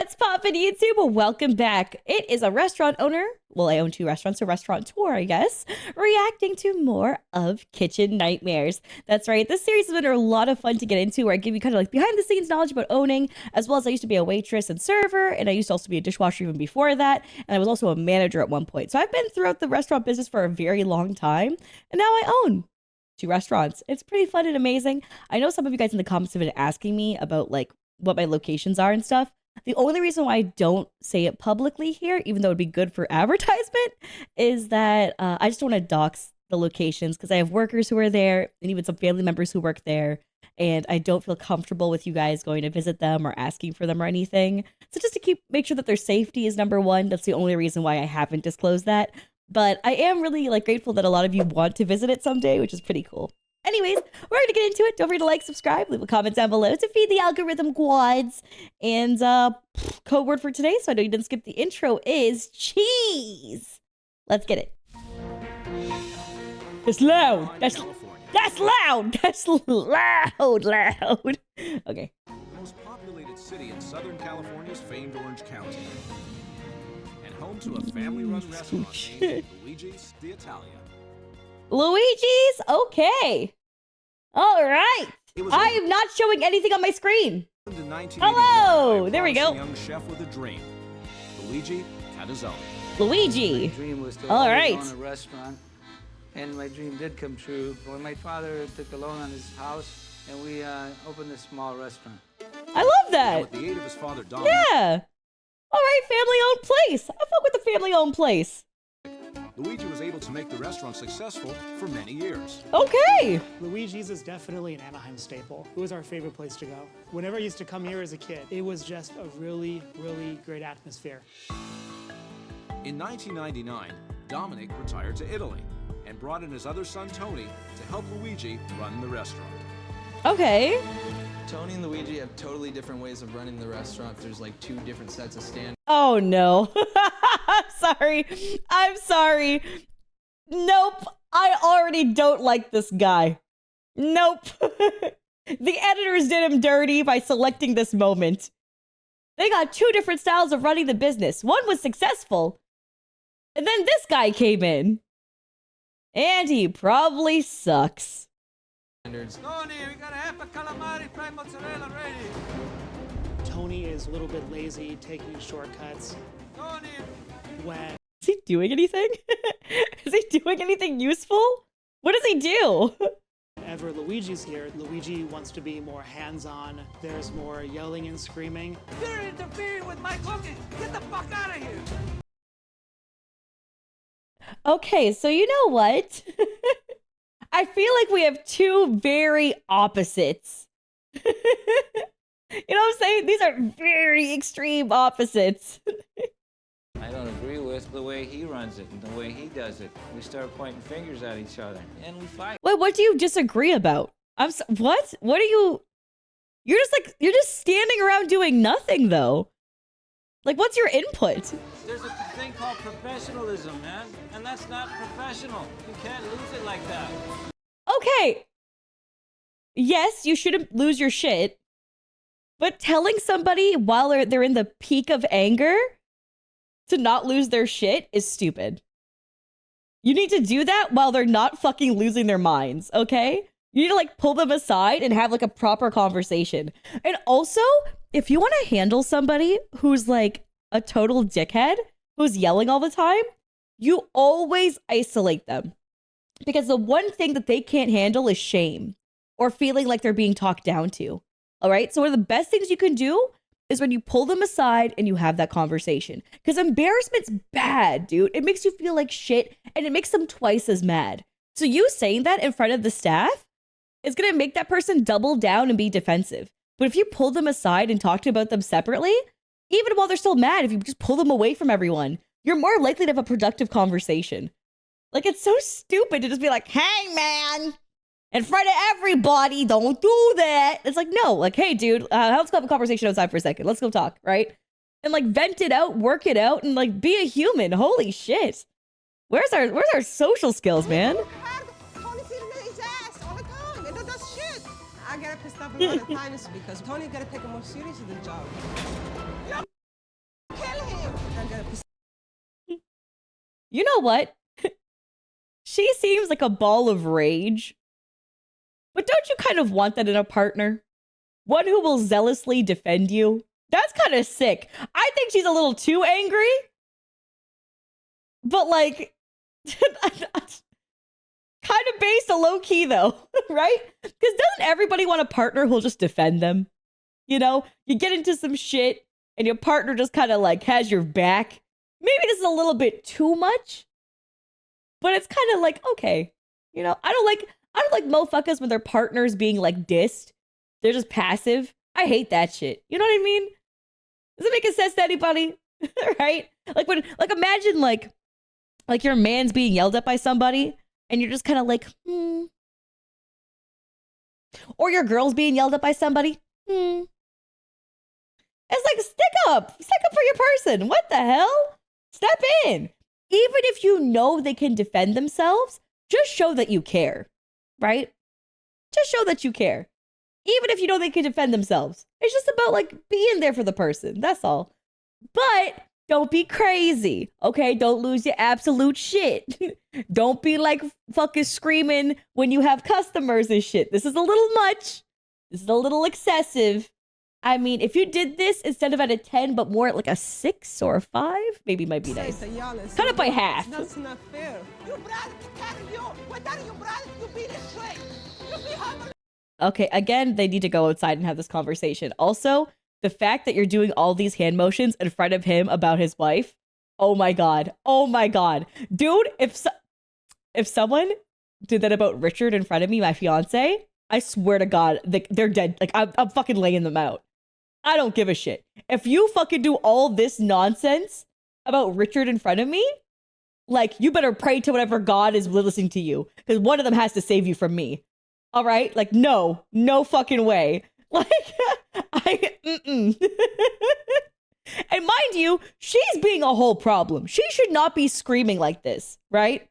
What's poppin' YouTube? Welcome back. It is a restaurant owner, well, I own 2 restaurants, a restaurateur, I guess, reacting to more of Kitchen Nightmares. That's right, this series has been a lot of fun to get into, where I give you kind of like behind the scenes knowledge about owning, as well as I used to be a waitress and server, and I used to also be a dishwasher even before that, and I was also a manager at one point. So I've been throughout the restaurant business for a very long time, and now I own 2 restaurants. It's pretty fun and amazing. I know some of you guys in the comments have been asking me about like what my locations are and stuff. The only reason why I don't say it publicly here, even though it'd be good for advertisement, is that I just don't want to dox the locations because I have workers who are there and even some family members who work there. And I don't feel comfortable with you guys going to visit them or asking for them or anything. So just to make sure that their safety is number one, that's the only reason why I haven't disclosed that. But I am really grateful that a lot of you want to visit it someday, which is pretty cool. Anyways, we're going to get into it. Don't forget to like, subscribe, leave a comment down below to feed the algorithm quads. And code word for today, so I know you didn't skip the intro, is cheese. Let's get it. That's loud. That's loud. That's loud. Okay. The most populated city in Southern California's famed Orange County. And home to a family-run restaurant named Luigi's the Italian. Luigi's? Okay. All right. I am not showing anything on my screen. Hello. There we go. Young chef with a dream. Luigi Walks. Luigi. My dream was to All right. own a restaurant, and my dream did come true when my father took a loan on his house, and we opened a small restaurant. I love that. With the aid of his father, Dominic, Yeah. All right, family-owned place. I fuck with the family-owned place. Luigi was able to make the restaurant successful for many years. Okay. Luigi's is definitely an Anaheim staple. It was our favorite place to go. Whenever I used to come here as a kid, it was just a really, really great atmosphere. In 1999, Dominic retired to Italy and brought in his other son, Tony, to help Luigi run the restaurant. Okay. Tony and Luigi have totally different ways of running the restaurant. There's like 2 different sets of standards. Oh, no. I'm sorry. Nope. I already don't like this guy. Nope. The editors did him dirty by selecting this moment. They got 2 different styles of running the business. One was successful, and then this guy came in. And he probably sucks. Tony, we got a half a calamari fried mozzarella ready. Tony is a little bit lazy, taking shortcuts. Tony. When Is he doing anything? Is he doing anything useful? What does he do? whenever Luigi's here, Luigi wants to be more hands-on. There's more yelling and screaming. You're interfering with my cooking. Get the fuck out of here. Okay, so you know what? I feel like we have 2 very opposites. You know what I'm saying? These are very extreme opposites. I don't agree with the way he runs it and the way he does it. We start pointing fingers at each other and we fight. Wait, what do you disagree about? What? What are you? You're just standing around doing nothing though. Like, what's your input? There's a thing called professionalism, man, and that's not professional. You can't lose it like that. Okay. Yes, you shouldn't lose your shit. But telling somebody while they're in the peak of anger to not lose their shit is stupid. You need to do that while they're not fucking losing their minds, okay? You need to like pull them aside and have like a proper conversation. And also, if you want to handle somebody who's like a total dickhead, who's yelling all the time, you always isolate them. Because the one thing that they can't handle is shame or feeling like they're being talked down to. All right? So one of the best things you can do is when you pull them aside and you have that conversation. Because embarrassment's bad, dude. It makes you feel like shit and it makes them twice as mad. So you saying that in front of the staff is going to make that person double down and be defensive. But if you pull them aside and talk about them separately, even while they're still mad, if you just pull them away from everyone, you're more likely to have a productive conversation. Like, it's so stupid to just be like, hey, man, in front of everybody, don't do that. It's like, no, like, hey, dude, let's go have a conversation outside for a second. Let's go talk, right? And like vent it out, work it out, and like be a human. Holy shit. Where's our social skills, man? Tony sitting in his ass all the time and does shit. I get pissed off a lot of times because Tony gotta take it more seriously than job. You know what? She seems like a ball of rage. But don't you kind of want that in a partner? One who will zealously defend you? That's kind of sick. I think she's a little too angry. But like, kind of based on low key though, right? Because doesn't everybody want a partner who'll just defend them? You know, you get into some shit and your partner just kind of like has your back. Maybe this is a little bit too much, but it's kind of like, okay, you know, I don't like motherfuckers when their partners being like dissed. They're just passive. I hate that shit. You know what I mean? Does it make sense to anybody? Right? Like imagine like your man's being yelled at by somebody and you're just kind of like, Or your girl's being yelled at by somebody. It's like, stick up for your person. What the hell? Step in. Even if you know they can defend themselves, just show that you care, right? Just show that you care. Even if you know they can defend themselves. It's just about like being there for the person. That's all. But don't be crazy, okay? Don't lose your absolute shit. Don't be like fucking screaming when you have customers and shit. This is a little much. This is a little excessive. I mean, if you did this instead of at a 10, but more at like a 6 or a 5, maybe might be nice. Cut it by half. That's not fair. Your brother carry you. What are you brother to be this way? You be humble. Okay, again, they need to go outside and have this conversation. Also, the fact that you're doing all these hand motions in front of him about his wife. Oh my God. Oh my God. Dude, if someone did that about Richard in front of me, my fiance, I swear to God, they're dead. Like, I'm fucking laying them out. I don't give a shit. If you fucking do all this nonsense about Richard in front of me, like, you better pray to whatever God is listening to you, because one of them has to save you from me. All right? Like, no fucking way. Like, And mind you, she's being a whole problem. She should not be screaming like this, right?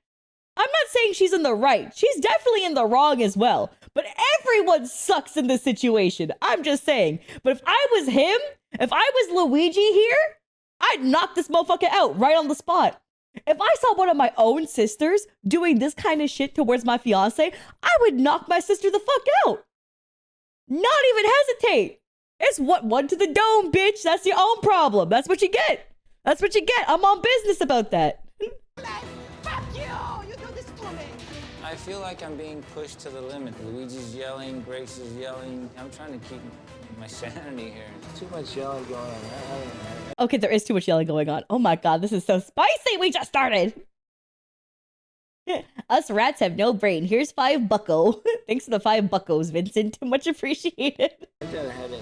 I'm not saying she's in the right. She's definitely in the wrong as well. But everyone sucks in this situation. I'm just saying. But if I was him, if I was Luigi here, I'd knock this motherfucker out right on the spot. If I saw one of my own sisters doing this kind of shit towards my fiance, I would knock my sister the fuck out. Not even hesitate. It's one to the dome, bitch. That's your own problem. That's what you get. That's what you get. I'm on business about that. Fuck you! You do this to me. I feel like I'm being pushed to the limit. Luigi's yelling, Grace is yelling. I'm trying to keep my sanity here. There's too much yelling going on. Okay, there is too much yelling going on. Oh my God, this is so spicy. We just started. Us rats have no brain. Here's $5. Thanks for the $5, Vincent. Much appreciated. I got a headache.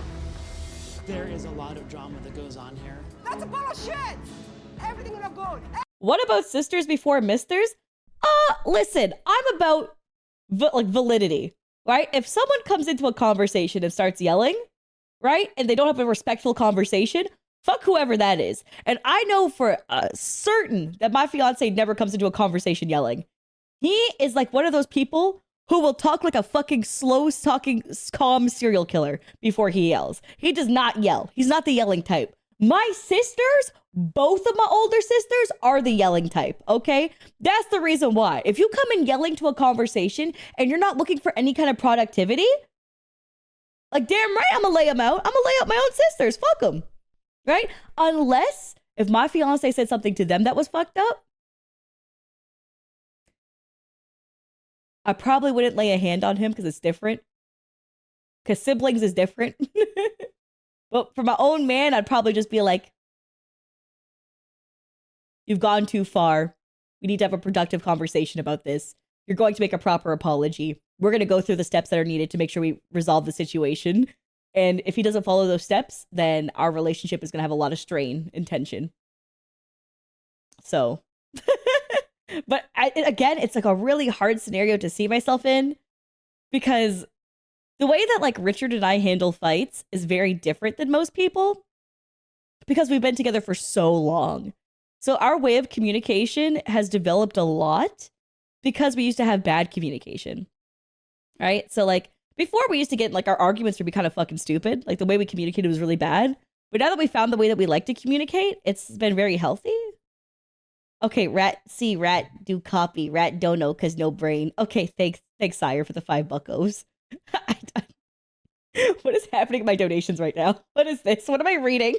There is a lot of drama that goes on here. That's bullshit. Everything will go good. What about sisters before misters? Listen, I'm about validity, right? If someone comes into a conversation and starts yelling, right, and they don't have a respectful conversation, fuck whoever that is. And I know for certain that my fiance never comes into a conversation yelling. He is like one of those people who will talk like a fucking slow-talking, calm serial killer before he yells. He does not yell. He's not the yelling type. My sisters, both of my older sisters, are the yelling type, okay? That's the reason why. If you come in yelling to a conversation and you're not looking for any kind of productivity, like, damn right, I'm gonna lay them out. I'm gonna lay out my own sisters. Fuck them, right? Unless if my fiance said something to them that was fucked up, I probably wouldn't lay a hand on him because it's different. Because siblings is different. But for my own man, I'd probably just be like, you've gone too far. We need to have a productive conversation about this. You're going to make a proper apology. We're going to go through the steps that are needed to make sure we resolve the situation. And if he doesn't follow those steps, then our relationship is going to have a lot of strain and tension. So, but again, it's like a really hard scenario to see myself in, because the way that like Richard and I handle fights is very different than most people, because we've been together for so long. So our way of communication has developed a lot because we used to have bad communication, right? So like before, we used to get like our arguments would be kind of fucking stupid. Like the way we communicated was really bad. But now that we found the way that we like to communicate, it's been very healthy. Okay, rat see, rat do copy, rat don't know cause no brain. Okay, thanks, sire, for the $5 What is happening in my donations right now? What is this? What am I reading?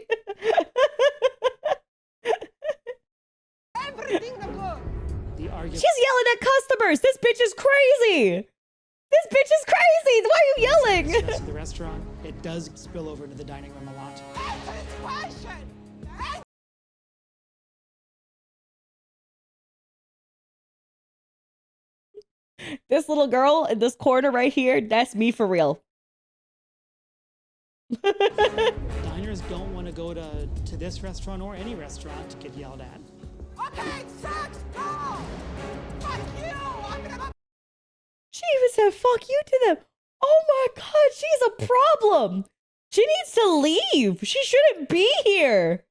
Everything the good. The argument. She's yelling at customers. This bitch is crazy. This bitch is crazy. Why are you yelling? Stress of the restaurant, it does spill over into the dining room a lot. Answer this question. This little girl in this corner right here, that's me for real. Diners don't want to go to this restaurant or any restaurant to get yelled at. Okay, it sucks. Go. Fuck you. I'm gonna. She even said fuck you to them. Oh my god, she's a problem. She needs to leave. She shouldn't be here.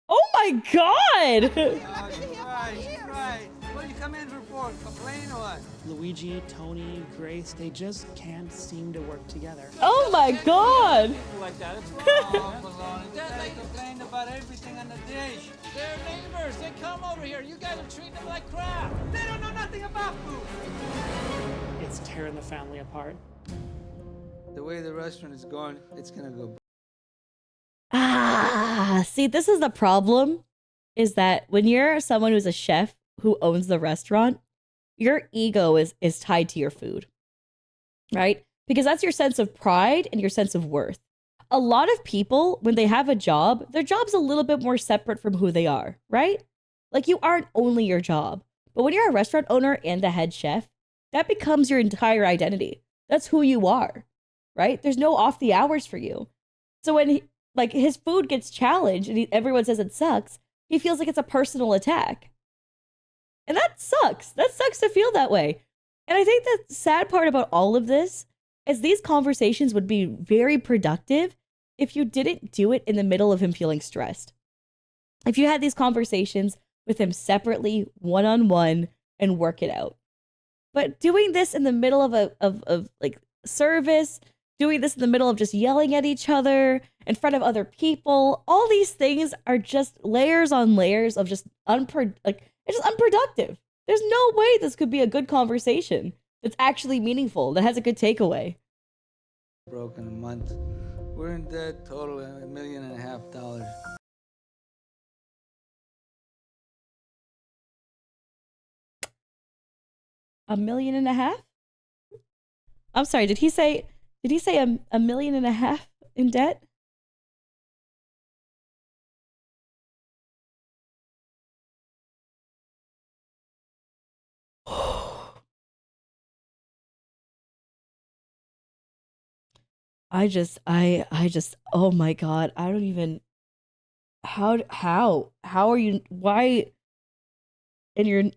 Oh my god. Right. What do you come in for? Complain or what? Luigi, Tony, Grace, they just can't seem to work together. Oh my god. People like that, it's wrong. Oh, baloney. They complain about everything on the dish. They're neighbors. They come over here. You guys are treating them like crap. They don't know nothing about food. It's tearing the family apart. The way the restaurant is going, it's gonna go. See, this is the problem, is that when you're someone who's a chef who owns the restaurant, your ego is tied to your food, right? Because that's your sense of pride and your sense of worth. A lot of people, when they have a job, their job's a little bit more separate from who they are, right? Like, you aren't only your job. But when you're a restaurant owner and the head chef, that becomes your entire identity. That's who you are, right? There's no off the hours for you. So when his food gets challenged and everyone says it sucks, he feels like it's a personal attack. And that sucks. That sucks to feel that way. And I think the sad part about all of this is these conversations would be very productive if you didn't do it in the middle of him feeling stressed. If you had these conversations with him separately, one-on-one, and work it out. But doing this in the middle of service, doing this in the middle of just yelling at each other in front of other people, all these things are just layers on layers of just it's just unproductive. There's no way this could be a good conversation that's actually meaningful, that has a good takeaway. Broken a month. We're in debt total $1.5 million. $1.5 million? I'm sorry, did he say $1.5 million in debt? I just, oh my god, I don't even, how are you, why, and you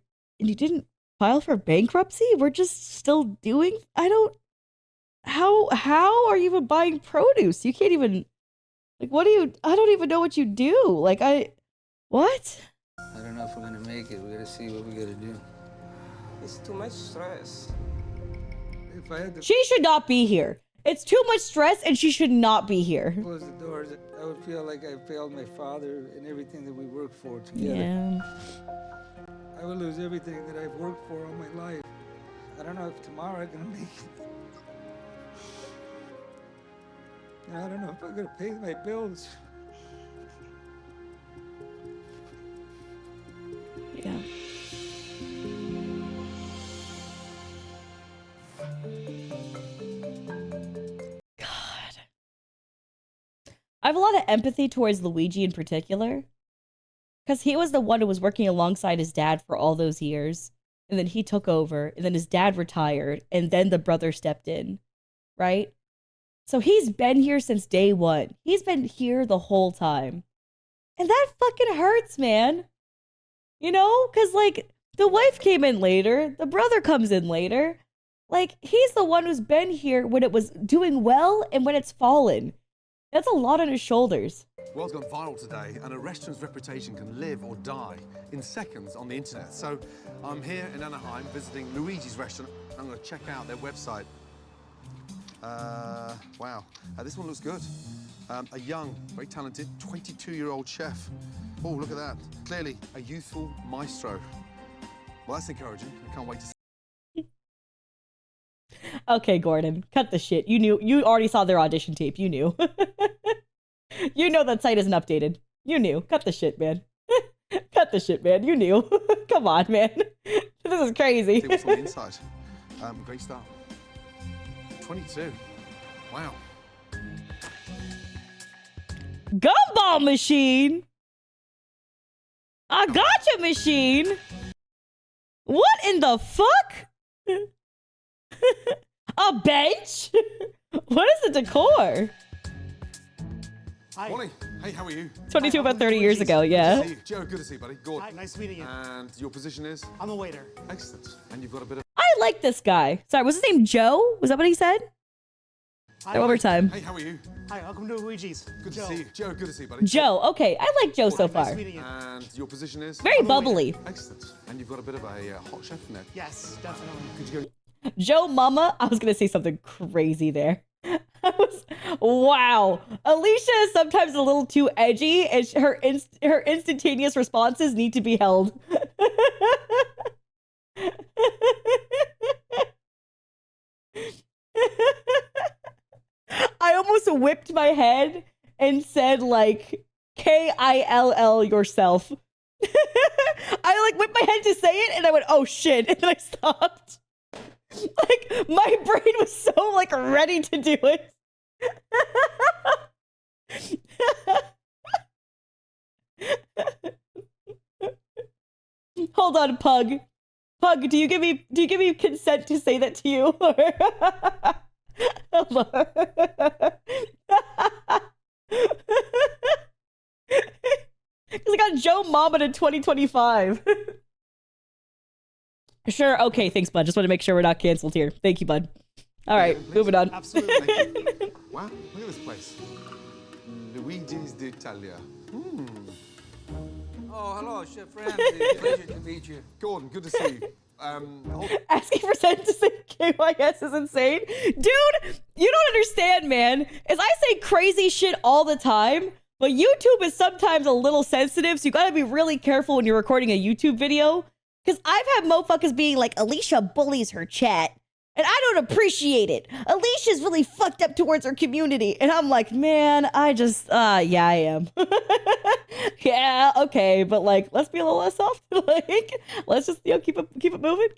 didn't file for bankruptcy? We're just still doing, how are you even buying produce? You can't even, I don't even know what you do. What? I don't know if we're gonna make it. We gotta see what we gotta do. It's too much stress. If I had to She should not be here. It's too much stress and she should not be here. close the doors, I would feel like I failed my father and everything that we worked for together. Yeah. I would lose everything that I've worked for all my life. I don't know if tomorrow I'm gonna make it. I don't know if I'm gonna pay my bills. Yeah. God. I have a lot of empathy towards Luigi in particular. Because he was the one who was working alongside his dad for all those years. And then he took over. And then his dad retired. And then the brother stepped in. Right? So he's been here since day one. He's been here the whole time. And that fucking hurts, man. You know? Because, the wife came in later. The brother comes in later. He's the one who's been here when it was doing well and when it's fallen. That's a lot on his shoulders. World's gone viral today, and a restaurant's reputation can live or die in seconds on the internet. So I'm here in Anaheim visiting Luigi's restaurant. I'm going to check out their website. Wow, this one looks good. A young, very talented 22-year-old chef. Oh, look at that. Clearly a youthful maestro. Well, that's encouraging. I can't wait to see. Okay, Gordon, cut the shit. You already saw their audition tape. You knew. You know that site isn't updated. You knew. Cut the shit, man. Cut the shit, man. You knew. Come on, man. This is crazy. See what's on the inside. Great start. 22. Wow. Gumball machine. I gotcha machine. What in the fuck? A bench? What is the decor? Hi. Morning. Hey, how are you? 22 about 30 years ago, yeah. Good to see you. Joe, good to see you, buddy. Gordon. Hi, nice meeting you. And your position is? I'm a waiter. Excellent. And you've got a bit of... I like this guy. Sorry, was his name Joe? Was that what he said? Hi. Say one more time. Hey, how are you? Hi, welcome to Luigi's. Good to Joe. see you. Joe, good to see you, buddy. Joe. Okay, I like Joe so Nice far. meeting you. And your position is? Very I'm a waiter. bubbly. Excellent. And you've got a bit of a hot chef in there. Yes, definitely. Could you go... Joe Mama. I was gonna say something crazy there. Wow. Alicia is sometimes a little too edgy, and her instantaneous responses need to be held. I almost whipped my head and said like Kill yourself. I like whipped my head to say it and I went, oh shit, and then I stopped. Like my brain was so like ready to do it. Hold on, Pug. Pug, do you give me consent to say that to you? Hold on. Because I got Joe Mama in 2025. Sure, okay, thanks, bud. Just want to make sure we're not canceled here. Thank you, bud. All right, moving on. Absolutely. Wow, look at this place. Luigi's d'Italia. Oh, hello, Chef Ramsay. Pleasure to meet you. Gordon, good to see you. Asking for Sen to say KYS is insane. Dude, you don't understand, man. Is I say crazy shit all the time, but YouTube is sometimes a little sensitive, so you gotta be really careful when you're recording a YouTube video. Because I've had motherfuckers being like, Alicia bullies her chat, and I don't appreciate it. Alicia's really fucked up towards her community. And I'm like, man, I just, yeah, I am. Yeah, okay, but like, let's be a little less soft. Like, let's just, you know, keep it moving.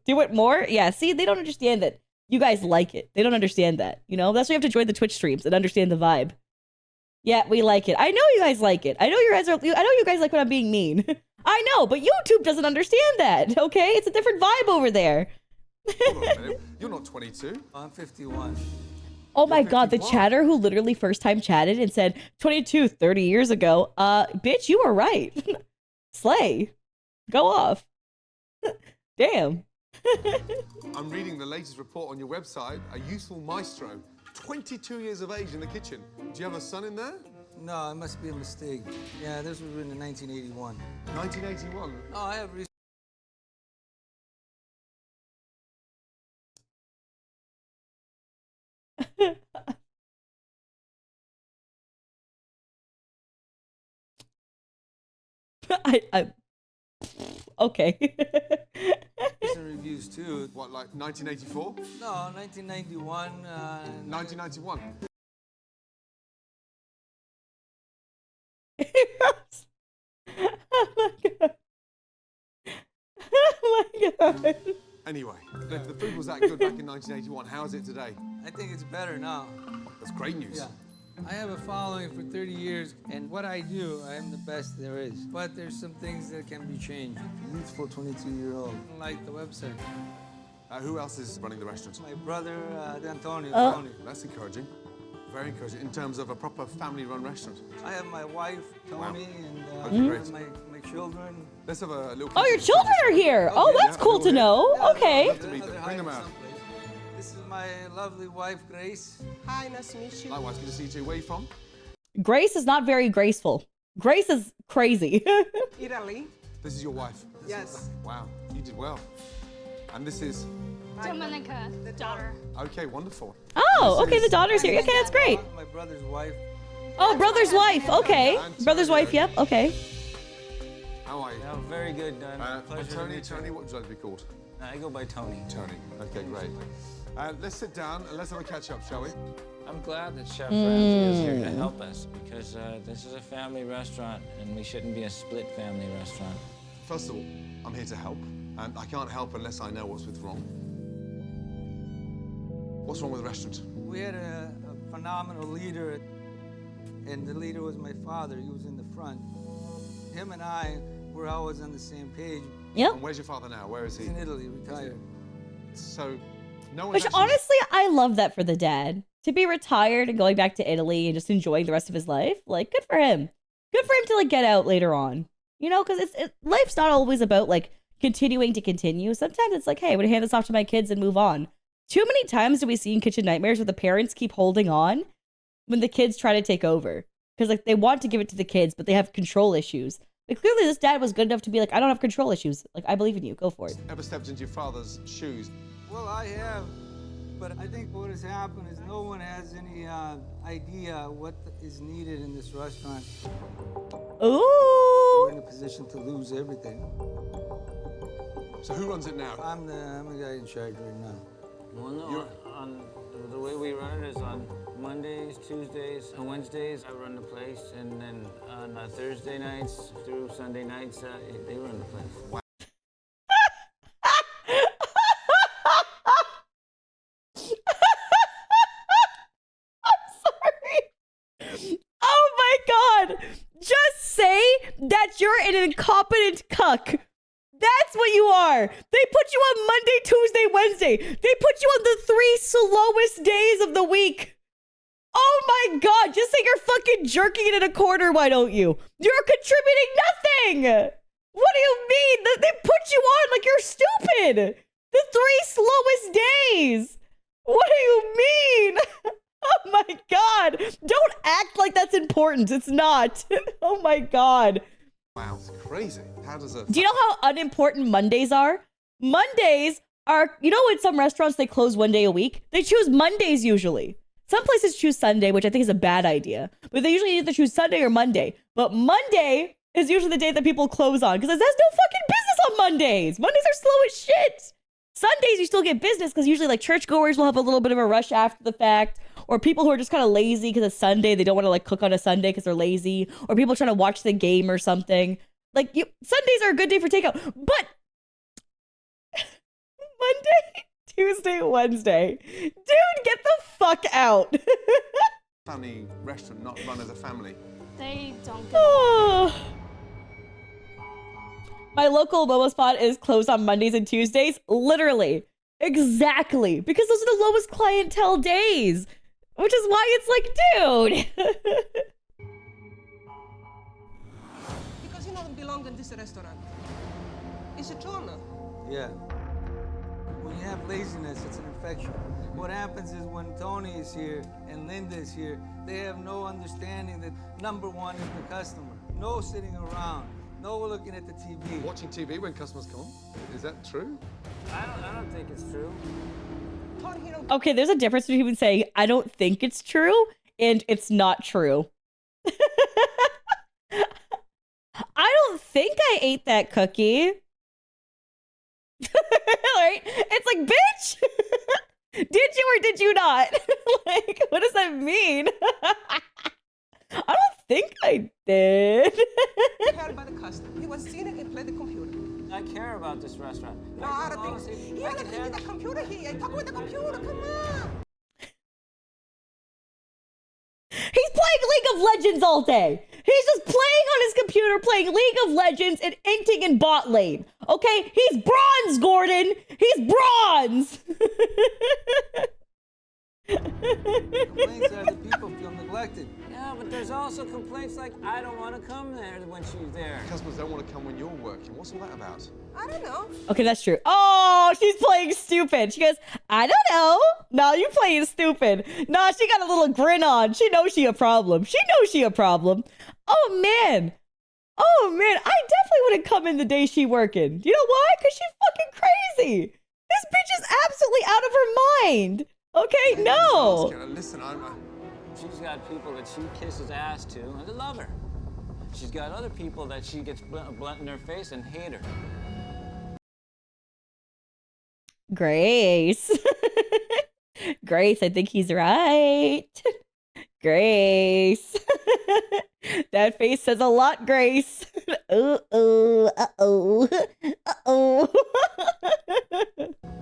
Do it more. Yeah, see, they don't understand that you guys like it. They don't understand that, you know? That's why you have to join the Twitch streams and understand the vibe. Yeah, we like it. I know you guys like it. I know you guys like when I'm being mean. I know, but YouTube doesn't understand that, okay? It's a different vibe over there. Hold on a minute. You're not 22. I'm 51. Oh my god, the 51. chatter who literally first time chatted and said 22 30 years ago. Bitch, you were right. Slay. Go off. Damn. I'm reading the latest report on your website. A youthful maestro, 22 years of age in the kitchen. Do you have a son in there? No, it must be a mistake. Yeah, this was written in 1981. 1981. Oh, I have I okay. recent reviews too. What, like 1984? No, 1991. 1991. Oh my god. Oh my god. Anyway, if the food was that good back in 1981, how is it today? I think it's better now. That's great news. Yeah. I have a following for 30 years, and what I do, I am the best there is. But there's some things that can be changed. Youthful 22-year-old. Like the website. Who else is running the restaurant? My brother, Antonio. That's encouraging. Very encouraging in terms of a proper family-run restaurant. I have my wife, Tony, Wow. and Great. my children. Let's have a little... Oh, your children are here. Oh, that's yeah, cool to know. yeah, Okay. love to meet them. Bring them out. This is my lovely wife, Grace. Hi, nice to meet you. Likewise, good to see you too. Where are you from? Grace is not very graceful. Grace is crazy. Italy. This is your wife. Yes. Wow, you did well. And this is... Dominica, the daughter. Okay, wonderful. Oh, okay, the daughter's here. Okay, that's great. My brother's wife. Oh, brother's wife. Okay. And Brother's wife, Tanya. yep. Okay. How are you? No, very good, Don. Pleasure to Tony, meet you. Tony, what would you like to be called? I go by Tony. Tony. Okay, great. Let's sit down and let's have a catch up, shall we? I'm glad that Chef Ramsay is here to help us because this is a family restaurant and we shouldn't be a split family restaurant. First of all, I'm here to help, and I can't help unless I know what's wrong. What's wrong with the restaurant? We had a phenomenal leader, and the leader was my father. He was in the front. Him and I were always on the same page. Yep. And where's your father now? Where is he? He's in Italy, retired. So, no one's Which actually... honestly, I love that for the dad. To be retired and going back to Italy and just enjoying the rest of his life, like, good for him. Good for him to, like, get out later on. You know, because life's not always about, like, continuing to continue. Sometimes it's like, hey, I'm going to hand this off to my kids and move on. Too many times do we see in Kitchen Nightmares where the parents keep holding on when the kids try to take over. Because, like, they want to give it to the kids, but they have control issues. Like, clearly this dad was good enough to be like, I don't have control issues. Like, I believe in you. Go for it. Ever stepped into your father's shoes? Well, I have, but I think what has happened is no one has any idea what is needed in this restaurant. Ooh. We're in a position to lose everything. So who runs it now? I'm the guy in charge right now. Well, no, the way we run it is on Mondays, Tuesdays, and Wednesdays, I run the place, and then on Thursday nights through Sunday nights, they run the place. Wow. Oh my god! Just say that you're an incompetent cuck. That's what you are. They put you on Monday, Tuesday, Wednesday. They put you on the 3 slowest days of the week. Oh my god, just say you're fucking jerking it in a corner, why don't you? You're contributing nothing! What do you mean? They put you on like you're stupid! The 3 slowest days! What do you mean? Oh my god! Don't act like that's important. It's not. Oh my god. Wow, it's crazy. How does a... Do you know how unimportant Mondays are? Mondays are, you know, in some restaurants they close one day a week? They choose Mondays usually. Some places choose Sunday, which I think is a bad idea. But they usually either choose Sunday or Monday. But Monday is usually the day that people close on because there's no fucking business on Mondays. Mondays are slow as shit. Sundays you still get business because usually like churchgoers will have a little bit of a rush after the fact. Or people who are just kind of lazy because it's Sunday. They don't want to like cook on a Sunday because they're lazy. Or people trying to watch the game or something. Like, Sundays are a good day for takeout. But Monday, Tuesday, Wednesday. Dude, get the fuck out. family restaurant, not run as a family. They don't get Oh. My local Momo spot is closed on Mondays and Tuesdays. Literally. Exactly. Because those are the lowest clientele days. Which is why it's like, dude. Because you don't belong in this restaurant. It's a genre. Yeah. When you have laziness, it's an infection. What happens is when Tony is here and Linda is here, they have no understanding that number one is the customer. No sitting around. No looking at the TV. Watching TV when customers come? Is that true? I don't think it's true. Tony, you don't Okay, there's a difference between saying, I don't think it's true, and it's not true. I don't think I ate that cookie. Right? It's like, bitch! Did you or did you not? Like, what does that mean? I don't think I did. care about the customer. He was sitting and played the computer. I care about this restaurant. No, I don't think. You don't think the computer here. Talk with the computer. Come on. He's playing League of Legends all day. He's just playing on his computer, playing League of Legends and inting in bot lane. Okay? He's bronze, Gordon. He's bronze. Complaints are that people feel neglected. Yeah, but there's also complaints like, I don't want to come there when she's there. Customers don't want to come when you're working. What's all that about? I don't know. Okay, that's true. Oh, she's playing stupid. She goes, I don't know. No, you playing stupid. Nah, she got a little grin on. She knows she a problem. She knows she a problem. Oh, man. Oh, man. I definitely wouldn't come in the day she working. You know why? Because she's fucking crazy. This bitch is absolutely out of her mind. Okay, no. Listen, She's got people that she kisses ass to, and they love her. She's got other people that she gets blunt in her face and hate her. Grace. Grace, I think he's right. Grace. That face says a lot, Grace. Uh-oh.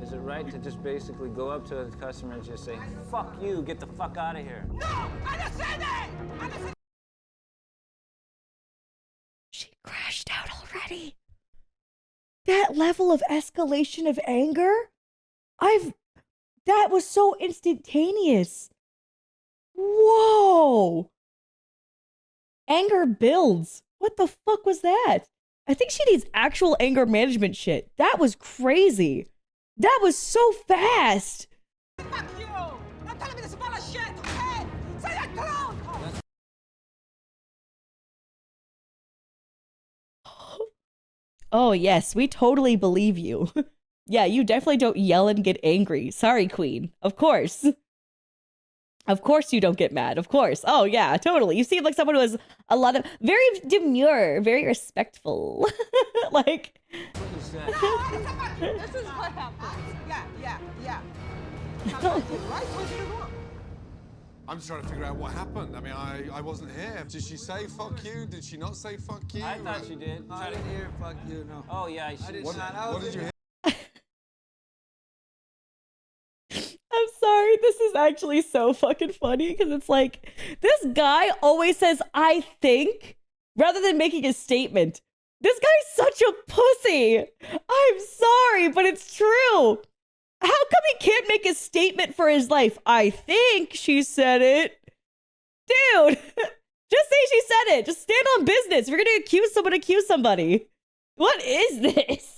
Is it right to just basically go up to the customer and just say, fuck you, get the fuck out of here? No! I just said that! She crashed out already. That level of escalation of anger? That was so instantaneous. Whoa. Anger builds. What the fuck was that? I think she needs actual anger management shit. That was crazy. That was so fast. Fuck you! Not telling me this about shit, okay? Say that truth! Oh, yes, we totally believe you. Yeah, you definitely don't yell and get angry. Sorry, Queen. Of course. Of course you don't get mad. Of course. Oh, yeah, totally. You seem like someone who has a lot of very demure, very respectful. Like. This is what happened. Yeah. I'm just trying to figure out what happened. I mean, I wasn't here. Did she say fuck you? Did she not say fuck you? I thought she did. I didn't hear fuck you, no. Oh, yeah, she did. What did you hear? I'm sorry, this is actually so fucking funny because it's like, this guy always says, I think, rather than making a statement. This guy's such a pussy. I'm sorry, but it's true. How come he can't make a statement for his life? I think she said it. Dude, just say she said it. Just stand on business. If you're going to accuse somebody. What is this?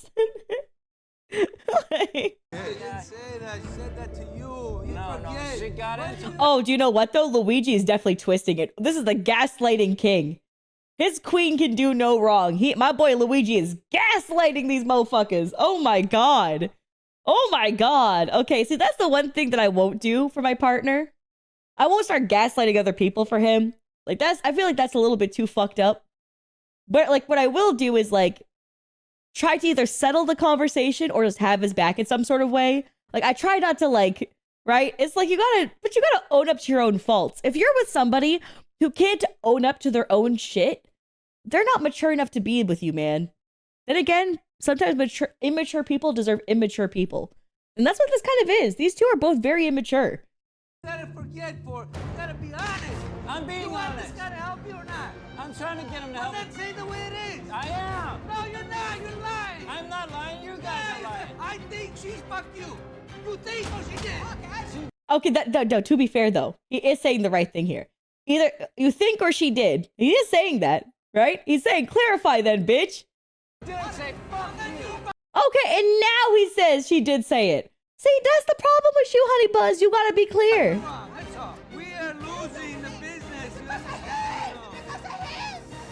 Like, I didn't say that. She said that to you. No, she got it. oh, do you know what though? Luigi is definitely twisting it. This is the gaslighting king. His queen can do no wrong. My boy Luigi is gaslighting these motherfuckers. Oh my god. Oh my god. Okay, see, that's the one thing that I won't do for my partner. I won't start gaslighting other people for him. Like, I feel like that's a little bit too fucked up. But like, what I will do is like, try to either settle the conversation or just have his back in some sort of way. Like, I try not to like, right? It's like, you gotta own up to your own faults. If you're with somebody who can't own up to their own shit, they're not mature enough to be with you, man. Then again, sometimes immature people deserve immature people. And that's what this kind of is. These two are both very immature. You gotta forget you gotta be honest. I'm being You want honest. this guy to help you or not? I'm trying to get him to I'm help. not saying the way it is. I am. No, you're not. You're lying. I'm not lying. You guys are lying. I think she's fucked you. You think she did. Okay, no, to be fair though, he is saying the right thing here. Either you think or she did. He is saying that, right? He's saying, clarify then, bitch. Didn't say fuck you. Okay, and now he says she did say it. See, that's the problem with you, Honey Buzz. You gotta be clear. That's all. We are losing the business. You understand?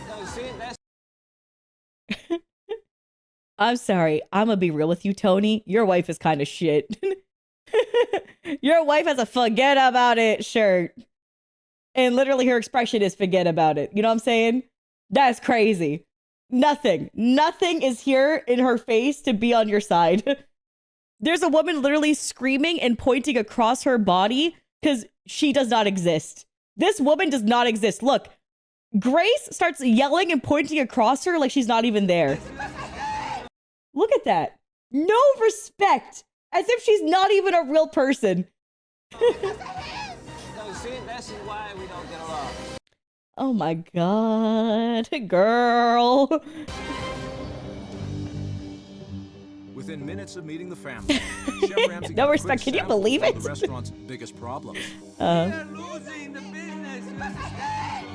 No, see, that's I'm sorry. I'm gonna be real with you, Tony. Your wife is kind of shit. Your wife has a forget about it shirt. And literally her expression is forget about it. You know what I'm saying? That's crazy. Nothing is here in her face to be on your side. There's a woman literally screaming and pointing across her body because she does not exist. This woman does not exist. Look, Grace starts yelling and pointing across her like she's not even there. Look at that. No respect. As if she's not even a real person. no, see, that's why we don't get along. Oh my god, girl. Within minutes of meeting the family, Chef Ramsay No got a respect. quick Can you sample of believe one it? of the restaurant's biggest problems. We are losing the business. You understand?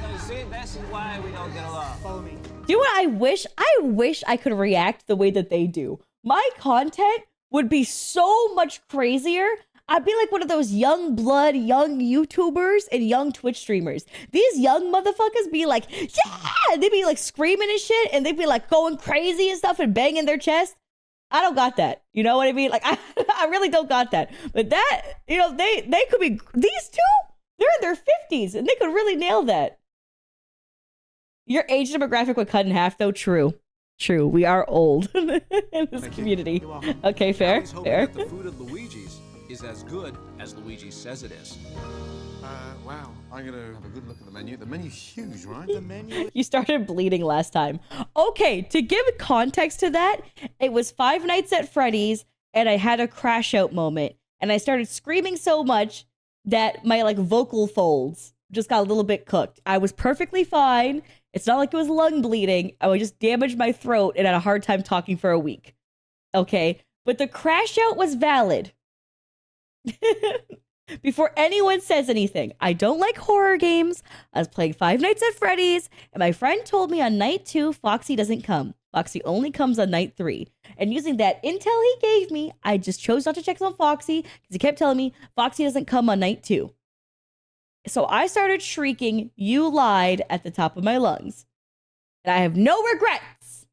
No, see, that's why we don't get along. Follow me. Do you know what I wish? I wish I could react the way that they do. My content would be so much crazier. I'd be like one of those young blood, young YouTubers and young Twitch streamers. These young motherfuckers be like, yeah! They'd be like screaming and shit, and they'd be like going crazy and stuff and banging their chest. I don't got that. You know what I mean? Like, I really don't got that. But that, you know, they could be, these two, they're in their 50s, and they could really nail that. Your age demographic would cut in half, though. True. We are old in this community. Okay, fair. Allie's hoping that the food at Luigi's is as good as Luigi says it is. Wow. I'm going to have a good look at the menu. The menu's huge, right? The menu. You started bleeding last time. Okay, to give context to that, it was 5 Nights at Freddy's, and I had a crash out moment, and I started screaming so much that my like vocal folds just got a little bit cooked. I was perfectly fine. It's not like it was lung bleeding. I just damaged my throat and had a hard time talking for a week. Okay, but the crash out was valid. Before anyone says anything, I don't like horror games. I was playing 5 Nights at Freddy's, and my friend told me on night 2, Foxy doesn't come. Foxy only comes on night 3. And using that intel he gave me, I just chose not to check on Foxy because he kept telling me Foxy doesn't come on night 2. So I started shrieking, "You lied," at the top of my lungs. And I have no regrets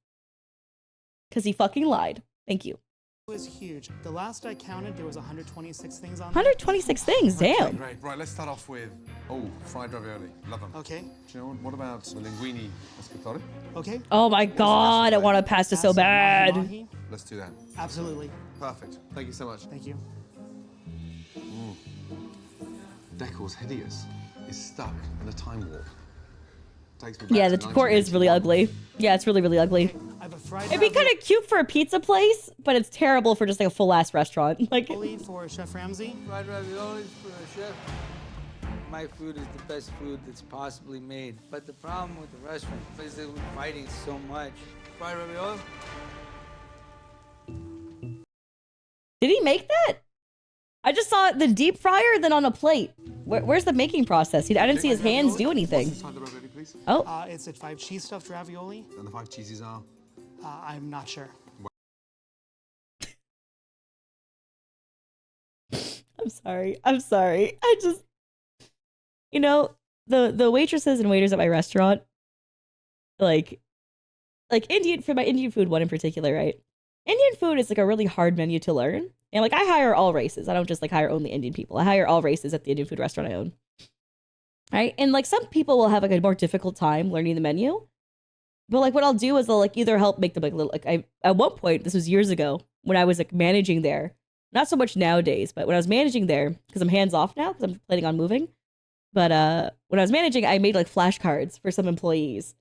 because he fucking lied. Thank you. It was huge. The last I counted, there was 126 things on there. 126 things, damn. Great. Right, let's start off with, fried ravioli. Love them. Okay. Do you know what about the linguine pescatore? Okay. Oh my god, I want a pasta so bad. Mahi. Let's do that. Absolutely. Perfect. Thank you so much. Thank you. Decor's hideous. It's stuck in a time warp. Takes me back Yeah, to the decor is really 1981. ugly. Yeah, it's really, really ugly. I have a fried It'd be kind of cute for a pizza place, but it's terrible for just like a full-ass restaurant. Like, ravioli for Chef Ramsay. Fried raviolis for a chef. My food is the best food that's possibly made. But the problem with the restaurant is that we're fighting so much. Fried ravioli? did he make that? I just saw the deep fryer, then on a plate. Where's the making process? I didn't see his hands do anything. What's inside the ravioli, please? Oh, It's a 5 cheese stuffed ravioli. And the 5 cheeses are? I'm not sure. I'm sorry. I just, the waitresses and waiters at my restaurant, like Indian, for my Indian food one in particular, right? Indian food is like a really hard menu to learn. And like I hire all races. I don't just like hire only Indian people. I hire all races at the Indian food restaurant I own. Right? And like some people will have like a more difficult time learning the menu. But like what I'll do is I'll like either help make them like little like at one point, this was years ago, when I was like managing there. Not so much nowadays, but when I was managing there, because I'm hands off now, because I'm planning on moving. But when I was managing, I made like flashcards for some employees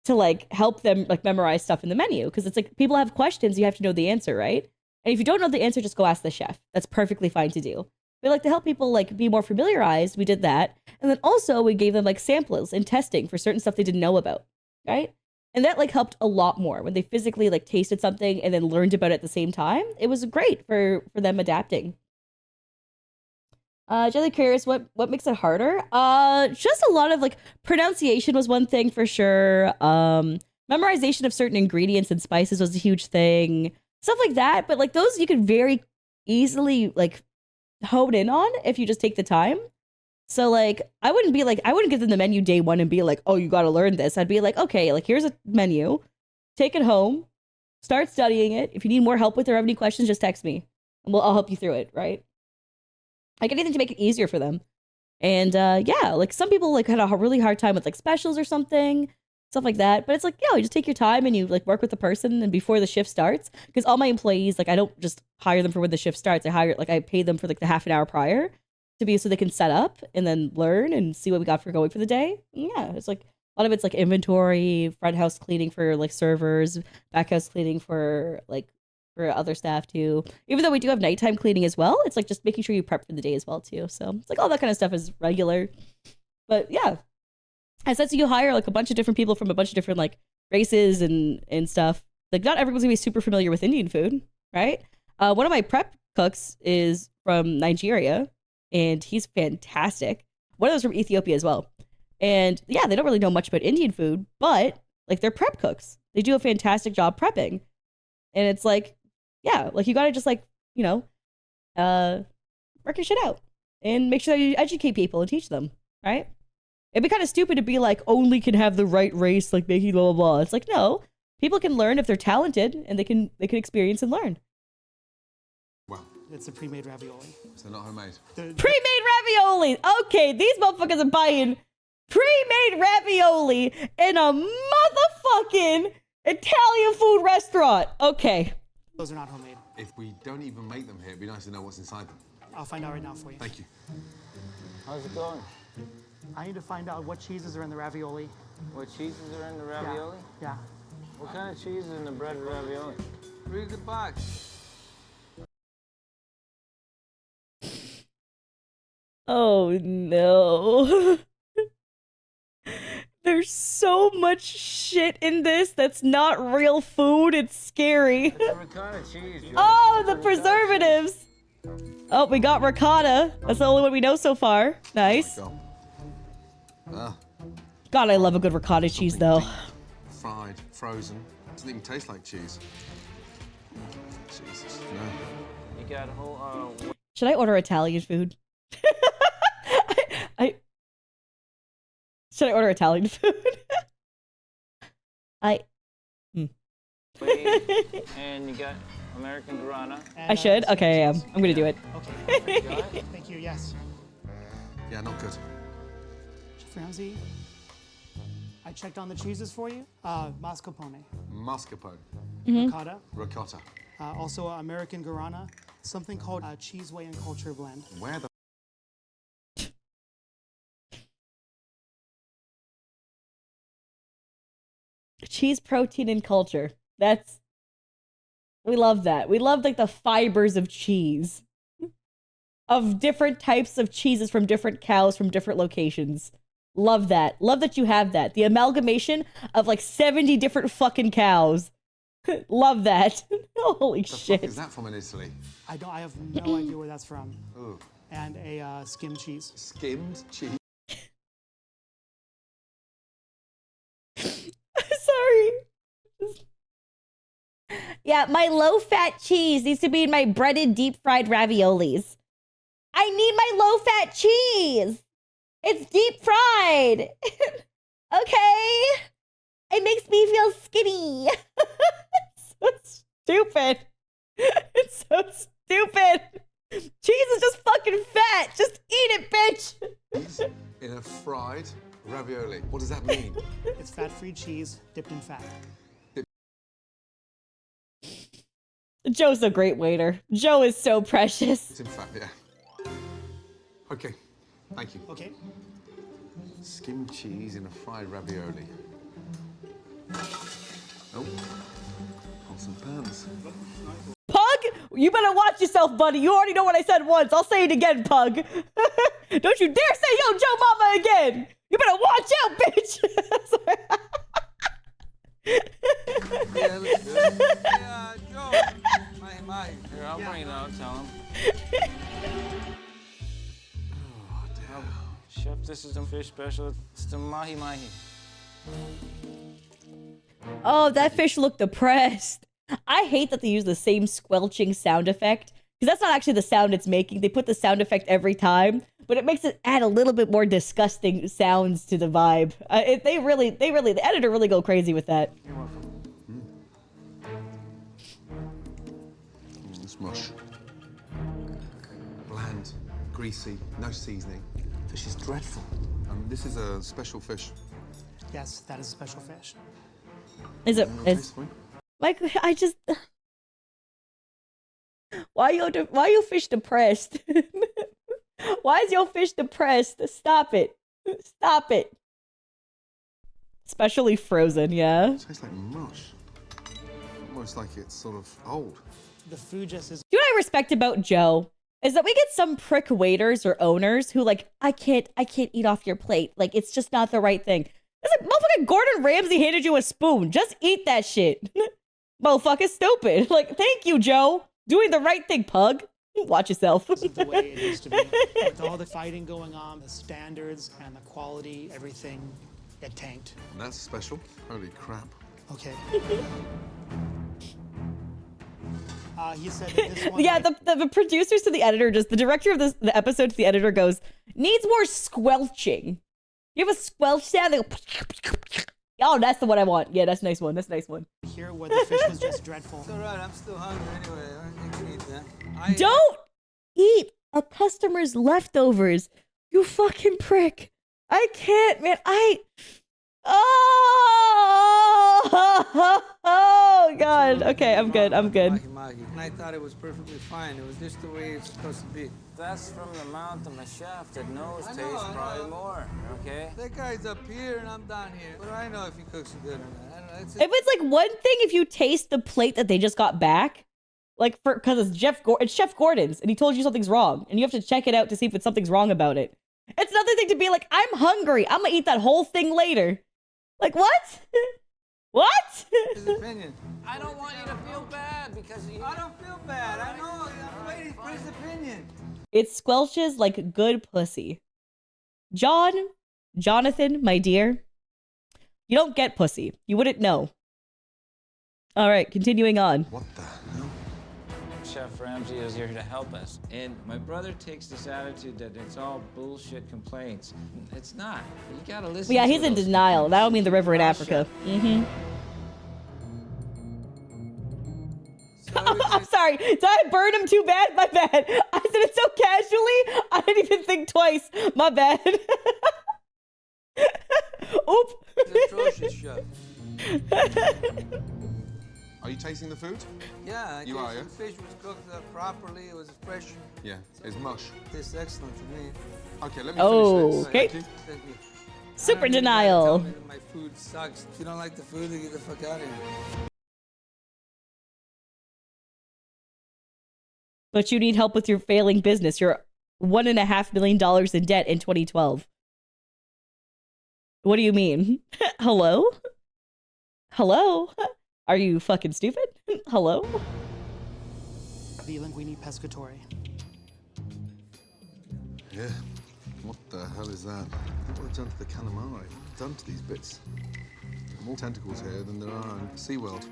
to like help them like memorize stuff in the menu. Because it's like people have questions, you have to know the answer, right? And if you don't know the answer, just go ask the chef. That's perfectly fine to do. But like to help people like be more familiarized, we did that. And then also we gave them like samples and testing for certain stuff they didn't know about, right? And that like helped a lot more when they physically like tasted something and then learned about it at the same time. It was great for them adapting. Jelly curious, what makes it harder? Just a lot of like pronunciation was one thing for sure. Memorization of certain ingredients and spices was a huge thing. Stuff like that, but like those you could very easily like hone in on if you just take the time. So like I wouldn't give them the menu day one and be like, oh, you got to learn this. I'd be like, okay, like here's a menu, take it home, start studying it. If you need more help with it or have any questions, just text me and I'll help you through it, right? Like anything to make it easier for them. And yeah, like some people like had a really hard time with like specials or something, stuff like that. But it's like, yeah, you just take your time and you like work with the person and before the shift starts. Because all my employees, like I don't just hire them for when the shift starts. I pay them for like the half an hour prior to be so they can set up and then learn and see what we got for going for the day. And yeah, it's like a lot of it's like inventory, front house cleaning for like servers, back house cleaning for other staff too. Even though we do have nighttime cleaning as well, it's like just making sure you prep for the day as well too. So it's like all that kind of stuff is regular. But yeah, and since you hire like a bunch of different people from a bunch of different like races and stuff, like not everyone's gonna be super familiar with Indian food, right? One of my prep cooks is from Nigeria and he's fantastic. One of those from Ethiopia as well. And yeah, they don't really know much about Indian food, but like they're prep cooks. They do a fantastic job prepping. And it's like, yeah, like you gotta just like, work your shit out and make sure that you educate people and teach them, right? It'd be kind of stupid to be like, only can have the right race, like making blah, blah, blah. It's like, no, people can learn if they're talented and they can experience and learn. Wow. It's a pre-made ravioli. So not homemade. Pre-made ravioli. Okay, these motherfuckers are buying pre-made ravioli in a motherfucking Italian food restaurant. Okay. Those are not homemade. If we don't even make them here, it'd be nice to know what's inside them. I'll find out right now for you. Thank you. How's it going? I need to find out what cheeses are in the ravioli. What cheeses are in the ravioli? Yeah. What kind of cheese is in the breaded ravioli? Read the box. Oh no. There's so much shit in this that's not real food. It's scary. It's a ricotta cheese, Joe. Oh, the preservatives. Oh, we got ricotta. That's the only one we know so far. Nice. Go. God, I love a good ricotta cheese, though. Deep, fried, frozen. Doesn't even taste like cheese. Jesus, no. You got a whole, Should I order Italian food? Should I order Italian food? and you got American Guarana. I should? Okay, I am. I'm gonna do it. Okay. Thank you, yes. Yeah, not good. Chef Ramsay, I checked on the cheeses for you. Mascarpone, Mascarpone. ricotta, Ricotta. also American Guarana, something called Cheese Way and Culture Blend. Where the Cheese, protein, and culture. We love that. We love, like, the fibers of cheese. Of different types of cheeses from different cows from different locations. Love that. Love that you have that. The amalgamation of, like, 70 different fucking cows. Love that. Holy shit. fuck is that from in Italy? I have no idea where that's from. Ooh. And a skimmed cheese. Skimmed cheese. Sorry. Yeah, my low-fat cheese needs to be in my breaded deep-fried raviolis. I need my low-fat cheese. It's deep-fried. Okay? It makes me feel skinny. So stupid. It's so stupid. Cheese is just fucking fat. Just eat it, bitch. In a fried ravioli. What does that mean? It's fat-free cheese dipped in fat. Joe's a great waiter. Joe is so precious. It's in fact, yeah. Okay, thank you. Okay. Skimmed cheese in a fried ravioli. Oh, pots and pans. Pug, you better watch yourself, buddy. You already know what I said once. I'll say it again, Pug. Don't you dare say yo, Joe Mama again. You better watch out, bitch. Yeah, looks good. Yeah, Joe. My. Here, I'll bring it out, tell him. Chef, this is the fish special. It's the mahi-mahi. Oh, that fish looked depressed. I hate that they use the same squelching sound effect. Because that's not actually the sound it's making. They put the sound effect every time. But it makes it add a little bit more disgusting sounds to the vibe. The editor really go crazy with that. You're welcome. This mush. Bland, greasy, no seasoning. Fish is dreadful. This is a special fish. Yes, that is a special fish. Is it? Taste for you? Like, I just... Why you fish depressed? Why is your fish depressed? Stop it. Stop it. Especially frozen, yeah. It tastes like mush. Almost like it's sort of old. The food just is. Do you know what I respect about Joe? Is that we get some prick waiters or owners who like, I can't eat off your plate. Like, it's just not the right thing. It's like, motherfucking Gordon Ramsay handed you a spoon. Just eat that shit. Motherfucking stupid. Like, thank you, Joe. Doing the right thing, Pug. Watch yourself. Isn't the way it used to be. With all the fighting going on, the standards and the quality, everything, it tanked. And that's special. Holy crap. Okay. He said that this one. Yeah, the producers to the editor, just the director of the episode to the editor goes, needs more squelching. You have a squelch sound? They go, oh, that's the one I want. Yeah, that's a nice one. That's a nice one. Here where the fish was just dreadful. It's all right. I'm still hungry anyway. I can eat that. Don't eat a customer's leftovers, you fucking prick. I can't, man. Oh God. Okay, I'm good. I'm good. Mahi-mahi. And I thought it was perfectly fine. It was just the way it's supposed to be. That's from the mouth of a chef that knows I know, tastes I know. probably more, okay? That guy's up here and I'm down here. What do I know if he cooks it good or not? I don't know. If it's like one thing, if you taste the plate that they just got back, like because it's Chef Gordon's and he told you something's wrong and you have to check it out to see if something's wrong about it. It's another thing to be like, I'm hungry. I'm gonna eat that whole thing later. Like what? What? His opinion. I don't want you to feel bad because you... I don't feel bad. I know. I'm waiting for his opinion. It squelches like good pussy. Jonathan, my dear, you don't get pussy. You wouldn't know. All right, continuing on. What the hell? Chef Ramsay is here to help us. And my brother takes this attitude that it's all bullshit complaints. It's not. You gotta listen Yeah, to he's in those denial. complaints. That don't mean the river in Oh, Africa. shit. Mm-hmm. So I'm sorry. Did I burn him too bad? My bad. I said it so casually. I didn't even think twice. My bad. Oop. He's atrocious, chef. Are you tasting the food? Yeah, I You guess are, yeah? the fish was cooked properly. It was fresh. Yeah, it's mush. Tastes excellent to me. Okay, let me Oh, finish this. okay. Thank you. Thank you. Super I don't need a guy to tell denial. me that my food sucks. If you don't like the food, then get the fuck out of here. But you need help with your failing business. You're $1.5 million in debt in 2012. What do you mean? Hello? Hello? Are you fucking stupid? Hello? The linguine pescatore. Yeah. What the hell is that? What have done to the calamari? What have done to these bits? There are more tentacles here than there are in SeaWorld.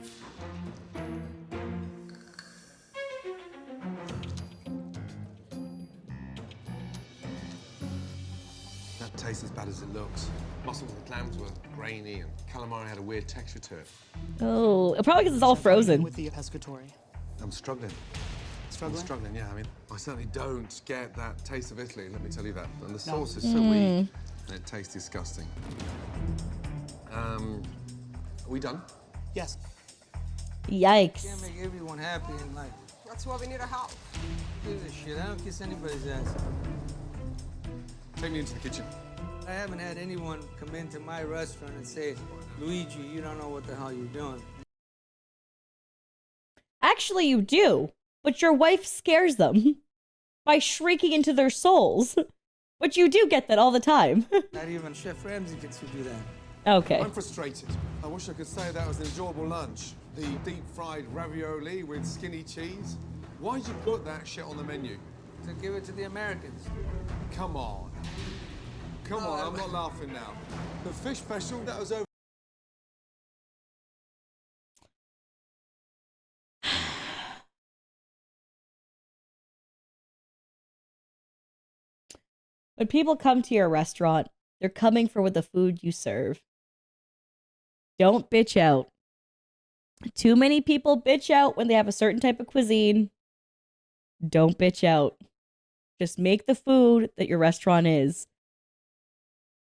That tastes as bad as it looks. Mussels and clams were grainy and calamari had a weird texture to it. Oh, probably because it's all frozen. With the pescatore. I'm struggling. Struggling? I'm struggling, yeah. I mean, I certainly don't get that taste of Italy, let me tell you that. And the sauce is so weak, and it tastes disgusting. Are we done? Yes. Yikes. Can't make everyone happy in life. That's why we need a help. Give a shit. I don't kiss anybody's ass. Take me into the kitchen. I haven't had anyone come into my restaurant and say, Luigi, you don't know what the hell you're doing. Actually, you do. But your wife scares them by shrieking into their souls. But you do get that all the time. Not even Chef Ramsay gets to do that. Okay. I'm frustrated. I wish I could say that was an enjoyable lunch. The deep-fried ravioli with skinny cheese. Why'd you put that shit on the menu? To give it to the Americans. Come on. Come on, I'm not laughing now. The fish special, that was over. When people come to your restaurant, they're coming for the food you serve. Don't bitch out. Too many people bitch out when they have a certain type of cuisine. Don't bitch out. Just make the food that your restaurant is.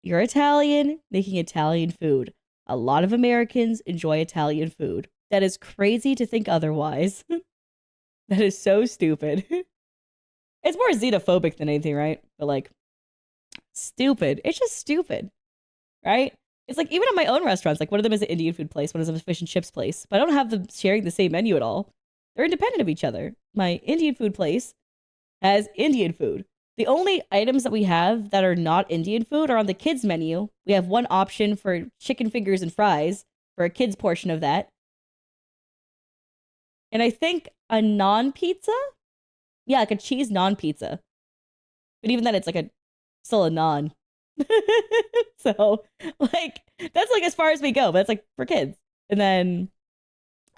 You're Italian, making Italian food. A lot of Americans enjoy Italian food. That is crazy to think otherwise. That is so stupid. It's more xenophobic than anything, right? But like, stupid. It's just stupid, right? It's like even at my own restaurants, like one of them is an Indian food place, one of them is a fish and chips place, but I don't have them sharing the same menu at all. They're independent of each other. My Indian food place has Indian food. The only items that we have that are not Indian food are on the kids menu. We have one option for chicken fingers and fries for a kids portion of that. And I think a non-pizza? Yeah, like a cheese non-pizza. But even then, it's like still a non. So, like, that's like as far as we go, but it's like for kids. And then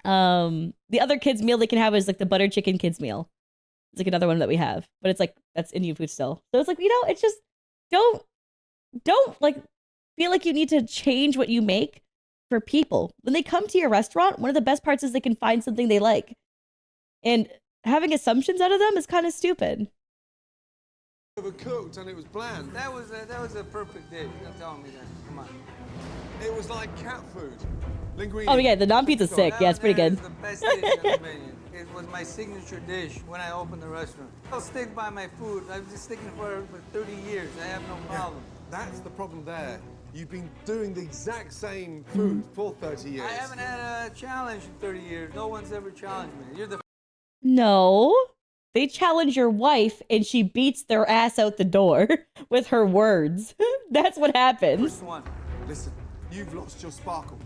the other kids meal they can have is like the butter chicken kids meal. It's like another one that we have, but it's like that's Indian food still. So it's like, it's just don't like feel like you need to change what you make for people. When they come to your restaurant, one of the best parts is they can find something they like. And having assumptions out of them is kind of stupid. overcooked and it was bland. That was a perfect dish. You're telling me that. Come on. It was like cat food. Linguine. Oh yeah, the non-pizza's sick. Yeah, it's pretty That good. is the best dish on the menu. It was my signature dish when I opened the restaurant. I'll stick by my food. I've been sticking for 30 years. I have no problem. That's the problem there. You've been doing the exact same food for 30 years. I haven't had a challenge in 30 years. No one's ever challenged me. You're the No. They challenge your wife and she beats their ass out the door with her words. That's what happens. first one. Listen, you've lost your sparkle.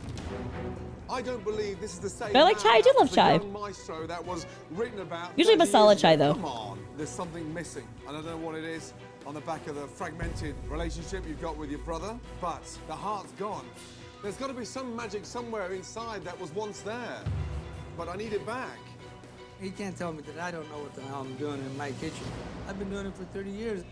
I don't believe this is the same. But I like chai. I do love the chai. young maestro that was written about. Usually 30 masala years chai, ago. though. Come on, there's something missing. I don't know what it is on the back of the fragmented relationship you've got with your brother, but the heart's gone. There's got to be some magic somewhere inside that was once there, but I need it back. You can't tell me that I don't know what the hell I'm doing in my kitchen. I've been doing it for 30 years.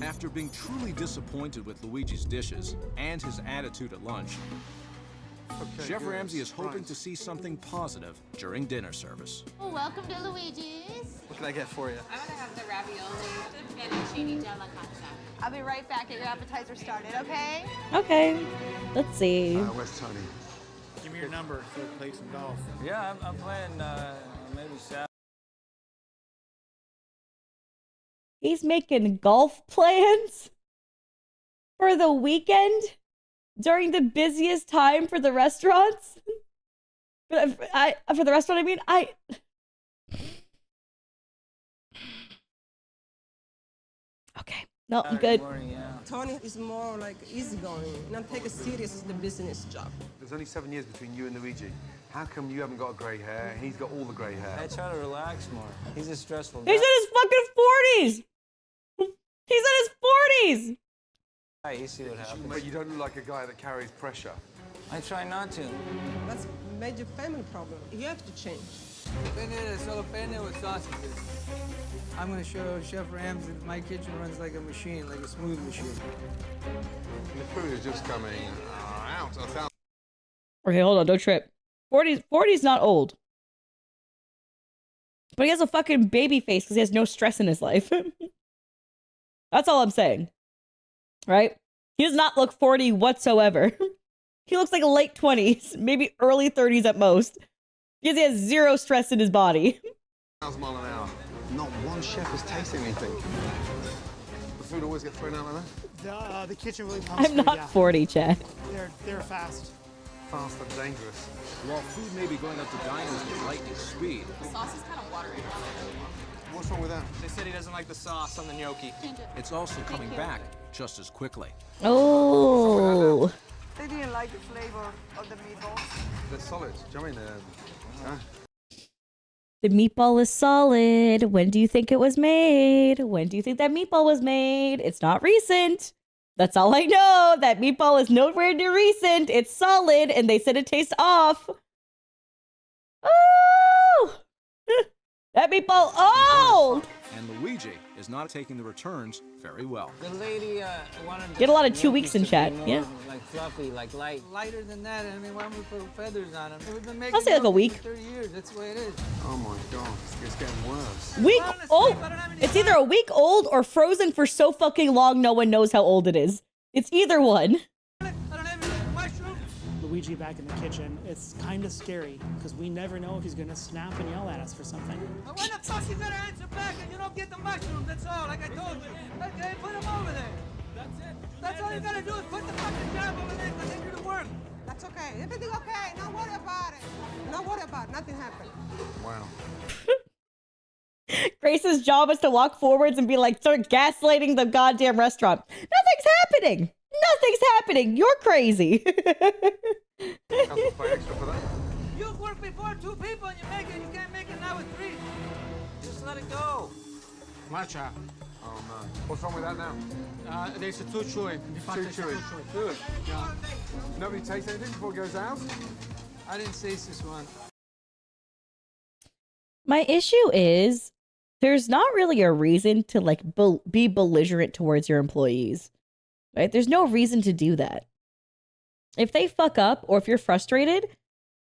After being truly disappointed with Luigi's dishes and his attitude at lunch, Okay, Chef good. Ramsay is hoping Right. to see something positive during dinner service. Oh, welcome to Luigi's. What can I get for you? I'm gonna have the ravioli, fettuccine della cotta. I'll be right back. Get your appetizer started, okay? Okay. Let's see. Where's Tony? Give me your number so we can play some golf. Yeah, I'm playing maybe Saturday. He's making golf plans for the weekend during the busiest time for the restaurants. For the restaurant, I mean, okay. No, I'm good. Morning, yeah. Tony is more like easygoing, not take it serious as the business job. There's only 7 years between you and Luigi. How come you haven't got grey hair and he's got all the grey hair? I try to relax more. He's a stressful He's in guy. his fucking 40s. He's in his 40s. You see what happens. But you don't look like a guy that carries pressure. I try not to. That's a major family problem. You have to change. Penne de solo penne with sausages. I'm gonna show Chef Ramsay that my kitchen runs like a machine, like a smooth machine. And the food is just coming out. Okay, hold on. Don't trip. 40's not old. But he has a fucking baby face because he has no stress in his life. That's all I'm saying. Right? He does not look 40 whatsoever. He looks like late 20s, maybe early 30s at most. Because he has zero stress in his body. 1,000 miles an hour. Not one chef has tasted anything. The food always gets thrown out like that. The kitchen really pumps I'm food, not yeah. 40, Chad. They're fast. Fast and dangerous. While food may be going out to diners with lightning speed, The sauce is kind of watery. What's wrong with that? They said he doesn't like the sauce on the gnocchi. it's also coming back just as quickly. Oh. They didn't like the flavor of the meatballs. They're solid. Do you know what I mean? The meatball is solid. When do you think it was made? When do you think that meatball was made? It's not recent. That's all I know. That meatball is nowhere near recent. It's solid, and they said it tastes off. Oh! That meatball old! And Luigi is not taking the returns very well. The lady wanted Get a lot of the 2 weeks in gnocchis to chat, be more, yeah. Like fluffy, like light. Lighter than that, I mean, why don't we put feathers on them? We've been making I'll say like a gnocchi week. for 30 years. That's the way it is. Oh my god, it's getting worse. Week Honestly, old. I don't have any It's either a week old or frozen for so fucking long no one knows how old it is. It's either one. I don't have any mushrooms. Luigi back in the kitchen, it's kind of scary because we never know if he's going to snap and yell at us for something. Well, why the fuck you gotta answer back and you don't get the mushrooms? That's all, like I told you. Okay, put them over there. That's it. That's all you gotta do is put the fucking job over there because they do the work. That's okay. Everything okay. Don't worry about it. Don't worry about it. Nothing happened. Wow. Grace's job is to walk forwards and be like, start gaslighting the goddamn restaurant. Nothing's happening. Nothing's happening. You're crazy. Council pay extra for that. You've worked before 2 people and you make it. You can't make it now with 3. Just let it go. Matcha. Oh no. What's wrong with that now? There's a too chewy. Too chewy. Good. Nobody tastes anything before it goes out? I didn't taste this one. My issue is there's not really a reason to like be belligerent towards your employees, right? There's no reason to do that. If they fuck up or if you're frustrated,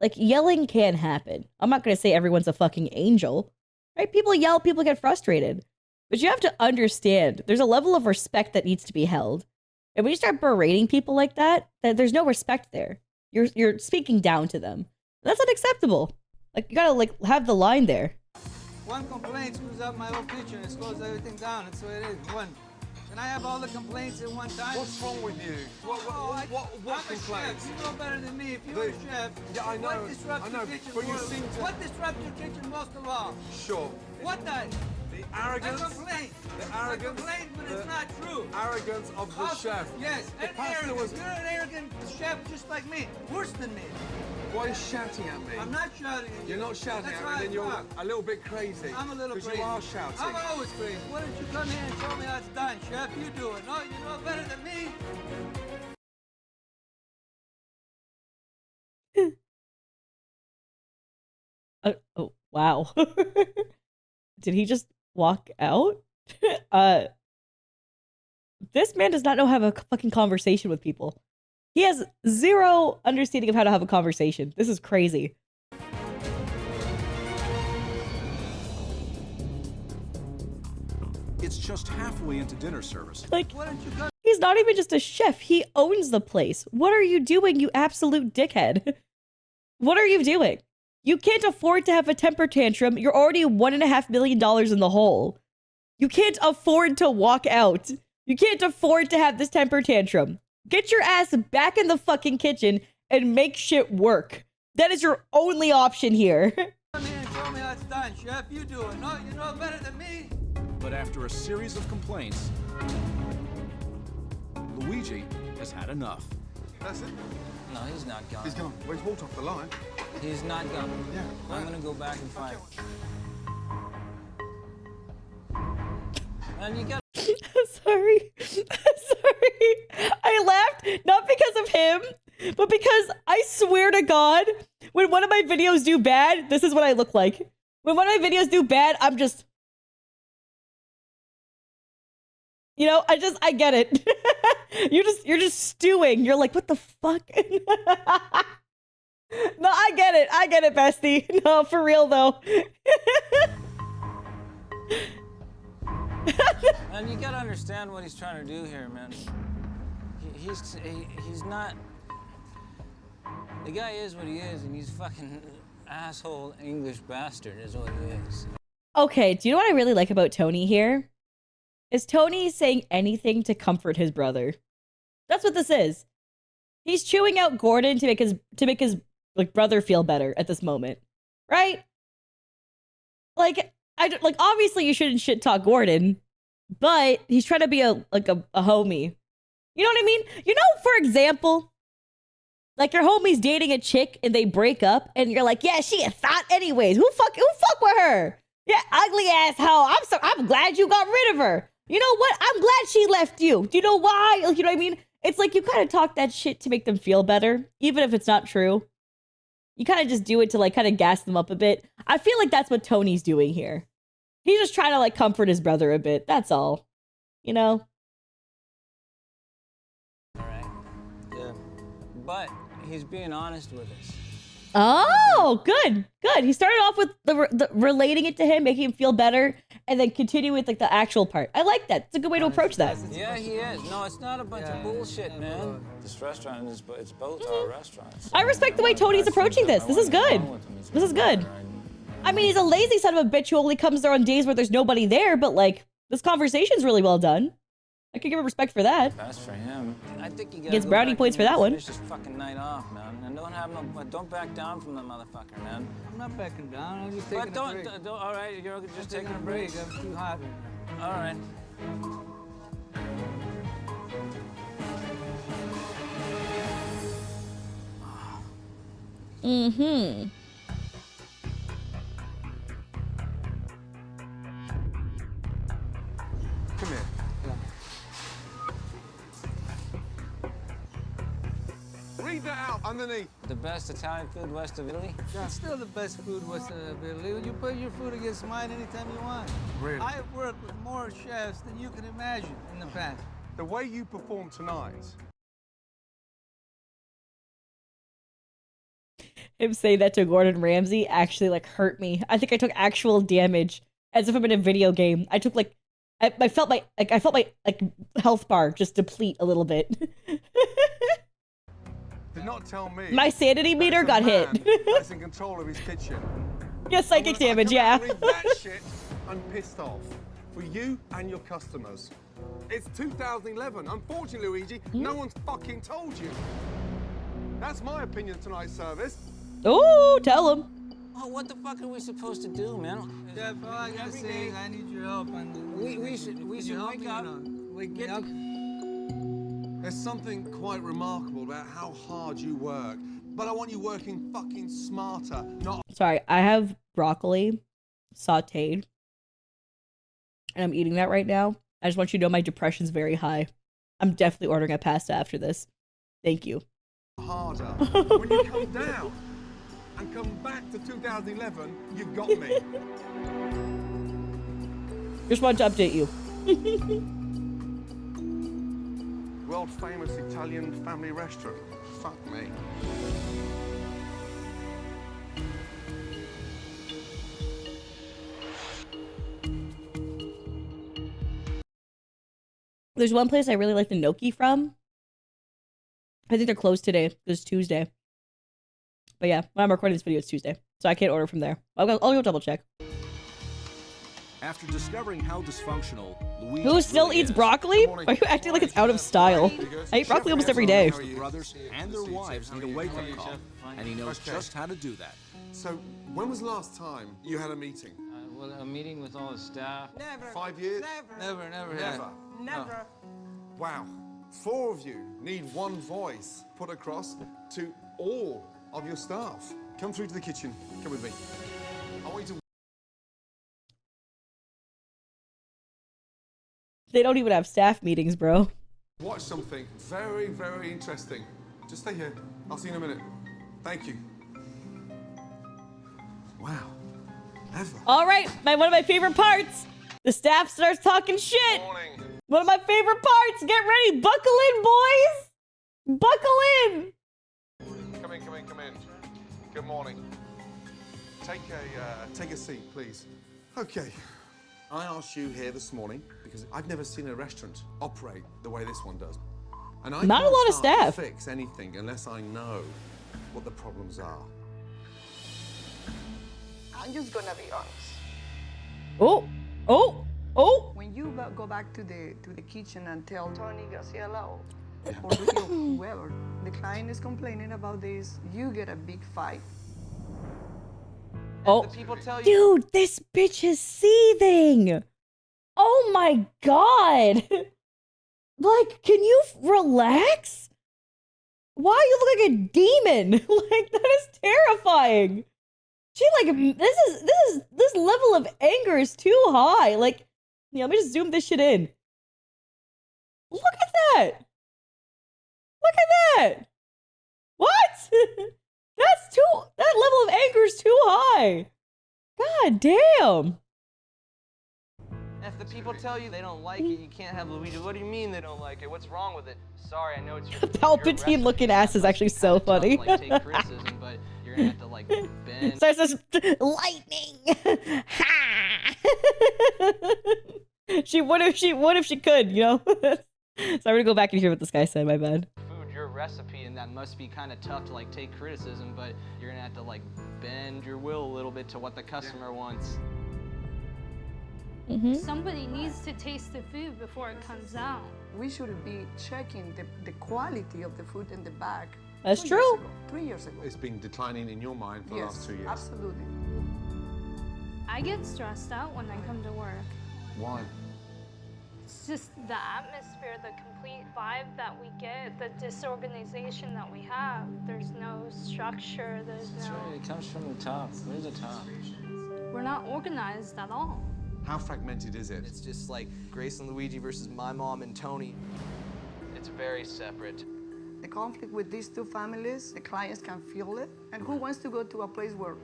like yelling can happen. I'm not going to say everyone's a fucking angel, Right? People yell, people get frustrated. But you have to understand, there's a level of respect that needs to be held. And when you start berating people like that, there's no respect there. You're speaking down to them. That's unacceptable. Like, you gotta, like, have the line there. One complaint screws up my whole kitchen. It slows everything down. That's the way it is. One. Can I have all the complaints at one time? What's wrong with you? What I'm complaints? a chef. You know better than me. If you're a chef, yeah, I know. What disrupts your kitchen? But you seem to... What disrupts your kitchen most of all? Sure. What does? The arrogance. A complaint. The arrogance. A complaint, but it's not true. Arrogance of the chef. Yes, The and pasta arrogant. was... You're an arrogant chef just like me. Worse than me. Why are you shouting at me? I'm not shouting at you. You're not shouting That's at how me, I then you're talk. a little bit crazy. I'm a little crazy. Because you are shouting. I'm always crazy. Why don't you come here and show me how it's done, chef? You do it. No, you know better than me. Oh, wow. Did he just walk out? This man does not know how to have a fucking conversation with people. He has zero understanding of how to have a conversation. This is crazy. It's just halfway into dinner service. Like, he's not even just a chef. He owns the place. What are you doing, you absolute dickhead? What are you doing? You can't afford to have a temper tantrum. You're already $1.5 million in the hole. You can't afford to walk out. You can't afford to have this temper tantrum. Get your ass back in the fucking kitchen and make shit work. That is your only option here. Come here and show me how it's done, chef. You do it. No, you know better than me. But after a series of complaints, Luigi has had enough. That's it? No, he's not gone. He's gone. Well, he's walked off the line. He's not gone. Yeah. I'm gonna go back and find him. And you got. Sorry. Sorry. I laughed not because of him, but because I swear to God, when one of my videos do bad, this is what I look like. When one of my videos do bad, I'm just... You know, I get it. You're just stewing. You're like, what the fuck? No, I get it, bestie. No, for real though. And you gotta understand what he's trying to do here, man. He's not. The guy is what he is, and he's fucking asshole English bastard is what he is. Okay, do you know what I really like about Tony here? Is Tony saying anything to comfort his brother? That's what this is. He's chewing out Gordon to make his like brother feel better at this moment, right? Like obviously you shouldn't shit talk Gordon, but he's trying to be a homie. You know what I mean? You know, for example, like your homie's dating a chick and they break up, and you're like, yeah, she a thought anyways. Who fuck with her? Yeah, ugly ass hoe. I'm glad you got rid of her. You know what? I'm glad she left you. Do you know why? Like, you know what I mean? It's like you kind of talk that shit to make them feel better, even if it's not true. You kind of just do it to like kind of gas them up a bit. I feel like that's what Tony's doing here. He's just trying to like comfort his brother a bit. That's all. You know? All right. Yeah. But he's being honest with us. Oh, good. He started off with the relating it to him, making him feel better, and then continue with like the actual part. I like that. It's a good way to approach that. Yeah, he is. No, it's not a bunch of bullshit, man. This restaurant is, it's both our restaurants. I respect the way Tony's approaching this. This is good. This is good. I mean, he's a lazy son of a bitch who only comes there on days where there's nobody there, but like, this conversation's really well done. I could give him respect for that. That's for him. I think you Gets brownie points for that one. Finish this fucking night off, man. And don't back down from the motherfucker, man. I'm not backing down. I'm just taking a break. All right, you're just taking a break. I'm too hot. All right. Mm-hmm. Come here. Read that out underneath. The best Italian food west of Italy? It's still the best food west of Italy. You put your food against mine anytime you want. Really? I have worked with more chefs than you can imagine in the past. The way you perform tonight. Him saying that to Gordon Ramsay actually like hurt me. I think I took actual damage as if I'm in a video game. I took like, I felt my like health bar just deplete a little bit. Did not tell me. My sanity meter got hit. That's in control of his kitchen. Yeah, psychic damage, yeah. Read that shit, I'm pissed off. For you and your customers. It's 2011. Unfortunately, Luigi, no one's fucking told you. That's my opinion tonight's service. Oh, tell him. Oh, what the fuck are we supposed to do, man? Jeff, all I gotta say is I need your help. We should wake up. Wake me up. There's something quite remarkable about how hard you work. But I want you working fucking smarter, not... Sorry, I have broccoli sauteed. And I'm eating that right now. I just want you to know my depression's very high. I'm definitely ordering a pasta after this. Thank you. Harder. When you come down and come back to 2011, you've got me. Just want to update you. World famous Italian family restaurant. Fuck me. There's one place I really like the gnocchi from. I think they're closed today. It's Tuesday. But yeah, when I'm recording this video, it's Tuesday. So I can't order from there. I'll go double check. After discovering how dysfunctional Luigi Who still really eats is, broccoli? Why are you acting like it's out of style? I eat broccoli almost every day. The brothers and their wives need a wake-up call, and he knows just how to do that. So, when was the last time you had a meeting? Well, a meeting with all the staff. Never. 5 years? Never. Never. Never. Wow. 4 of you need one voice put across to all of your staff. Come through to the kitchen. Come with me. I want you to... They don't even have staff meetings, bro. watch something very, very interesting. Just stay here. I'll see you in a minute. Thank you. Wow. Ever. All right, one of my favorite parts. The staff starts talking shit. Morning. One of my favorite parts. Get ready. Buckle in, boys. Buckle in. Come in. Good morning. Take a seat, please. Okay. I asked you here this morning because I've never seen a restaurant operate the way this one does. And I Not a can't lot of start to staff. fix anything unless I know what the problems are. I'm just gonna be honest. Oh. When you go back to the kitchen and tell Tony Garcia or Luigi, whoever, the client is complaining about this, you get a big fight. Oh, dude, this bitch is seething. Oh my god. Like, can you relax? Why you look like a demon? Like, that is terrifying. She like, this level of anger is too high. Like, yeah, let me just zoom this shit in. Look at that. Look at that. What? That level of anger is too high. God damn. If the people tell you they don't like it, you can't have Luigi. What do you mean they don't like it? What's wrong with it? Sorry, I know it's your Palpatine looking ass is actually so funny. Like, take criticism, but you're gonna have to like bend. Starts this lightning. Ha! What if she could, you know? So I'm gonna go back and hear what this guy said, my bad. Food, your recipe, and that must be kind of tough to like take criticism, but you're gonna have to like bend your will a little bit to what the customer wants. Somebody needs to taste the food before it comes out. We should be checking the quality of the food in the bag. That's 2 true. years ago, 3 years ago. It's been declining in your mind for the Yes, last 2 years. absolutely. I get stressed out when I come to work. Why? It's just the atmosphere, the complete vibe that we get, the disorganization that we have. There's no structure, there's That's right, it comes from the top. We're the top. We're not organized at all. How fragmented is it? It's just like Grace and Luigi versus my mom and Tony. It's very separate. The conflict with these two families, the clients can feel it. And who wants to go to a place where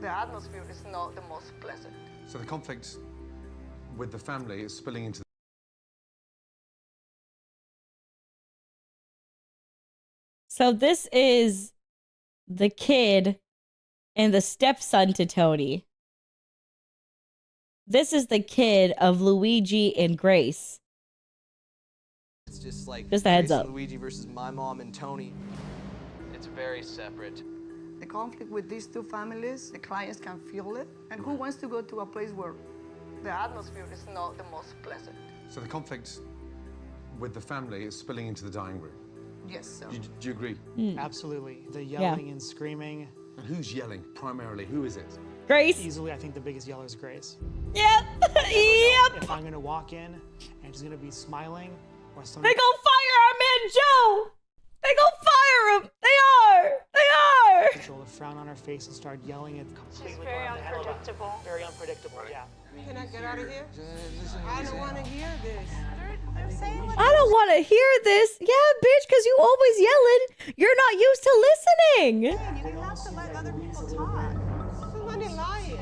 the atmosphere is not the most pleasant? So the conflict with the family is spilling into So this is the kid and the stepson to Tony. This is the kid of Luigi and Grace. It's just like Just a heads Grace up. and Luigi versus my mom and Tony. It's very separate. The conflict with these two families, the clients can feel it. And who wants to go to a place where the atmosphere is not the most pleasant? So the conflict with the family is spilling into the dining room. Yes, sir. Do you agree? Absolutely. The yelling and screaming. And who's yelling primarily? Who is it? Grace. Easily, I think the biggest yeller is Grace. Yep. Yep. If I'm gonna walk in and she's gonna be smiling, or They something. go fire our man Joe. They go fire him. They are. She'll have a frown on her face and start yelling at completely. She's very unpredictable. Very unpredictable, yeah. Can I get out of here? I don't want to hear this. They're saying what I don't want to hear this. Yeah, bitch, because you always yelling. You're not used to listening. You have to let other people talk. Too many liars.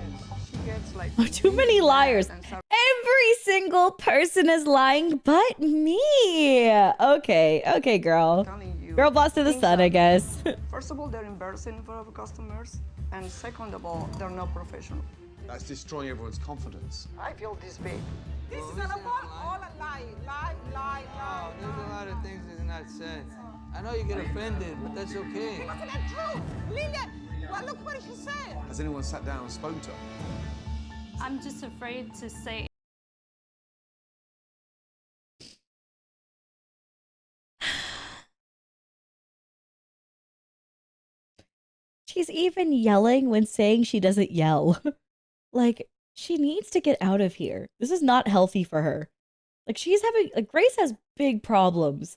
She gets like Too many liars. and start Every single person is lying but me. Okay, girl. telling you. Girl boss to the things sun, I that- guess. First of all, they're embarrassing in front of customers. And second of all, they're not professional. That's destroying everyone's confidence. I feel this big. This is all about all a lie. Lie. Oh, there's a lot of things that's not said. I know you get offended, but that's okay. It wasn't that true. Lillian, well, look what she said. Has anyone sat down and spoken to her? I'm just afraid to say. She's even yelling when saying she doesn't yell. Like, she needs to get out of here. This is not healthy for her. Like, Grace has big problems.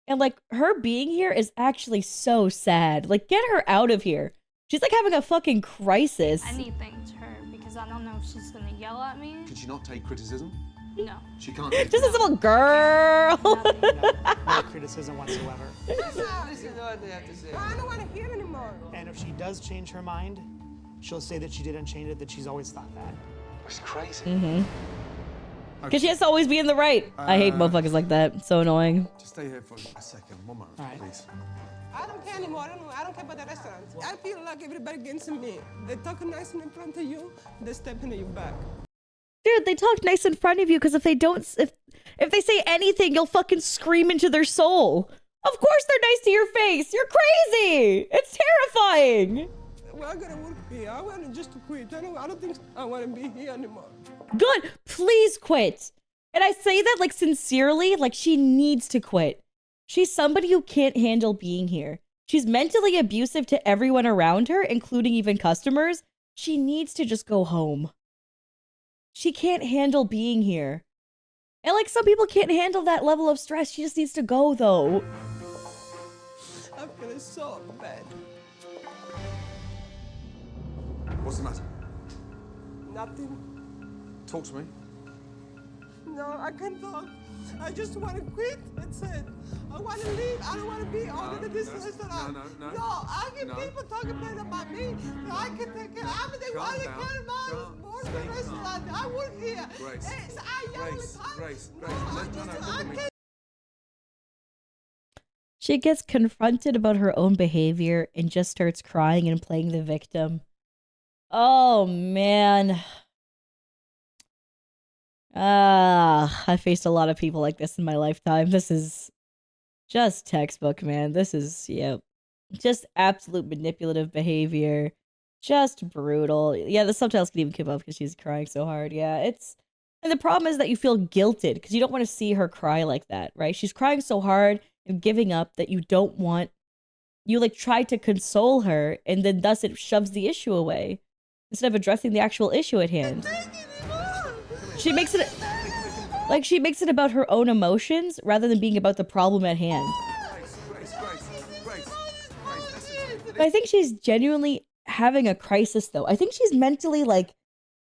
And, like, her being here is actually so sad. Like, get her out of here. She's, like, having a fucking crisis. Anything to her because I don't know if she's gonna yell at me. Can she not take criticism? No. She can't take Just a little girl. No criticism whatsoever. Listen to what they have to say. I don't want to hear anymore. And if she does change her mind, she'll say that she didn't change it, that she's always thought that. It's crazy. Mm-hmm. Because she has to always be in the right. I hate motherfuckers like that. It's so annoying. Just stay here for a second. 1 moment, All right. please. I don't care anymore. I don't care about the restaurant. I feel like everybody against me. They talk nice in front of you, they step into your back. Dude, they talk nice in front of you because if they say anything, you'll fucking scream into their soul. Of course they're nice to your face. You're crazy. It's terrifying. Well, I gotta work here. I want just to quit. I don't think I want to be here anymore. Good. Please quit. And I say that like sincerely, like she needs to quit. She's somebody who can't handle being here. She's mentally abusive to everyone around her, including even customers. She needs to just go home. She can't handle being here. And like some people can't handle that level of stress. She just needs to go though. I'm feeling so bad. What's the matter? Nothing. Talk to me. No, I can't talk. I just want to quit. That's it. I want to leave. I don't want to be owner of this restaurant. No. No, I get No. people talking bad about me. I can take care. I mean, they Calm want to down. care about more than the Stay calm. restaurant. I work here. Grace. Hey, I yell all the time. Grace. No, I No, just, look I at me. can't. She gets confronted about her own behavior and just starts crying and playing the victim. Oh, man. I faced a lot of people like this in my lifetime. This is just textbook, man. This is, just absolute manipulative behavior. Just brutal. Yeah, the subtitles can even keep up because she's crying so hard. Yeah, and the problem is that you feel guilted because you don't want to see her cry like that, right? She's crying so hard and giving up that you don't want, you like try to console her and then thus it shoves the issue away instead of addressing the actual issue at hand. She makes it about her own emotions rather than being about the problem at hand. Grace. But I think she's genuinely having a crisis though. I think she's mentally like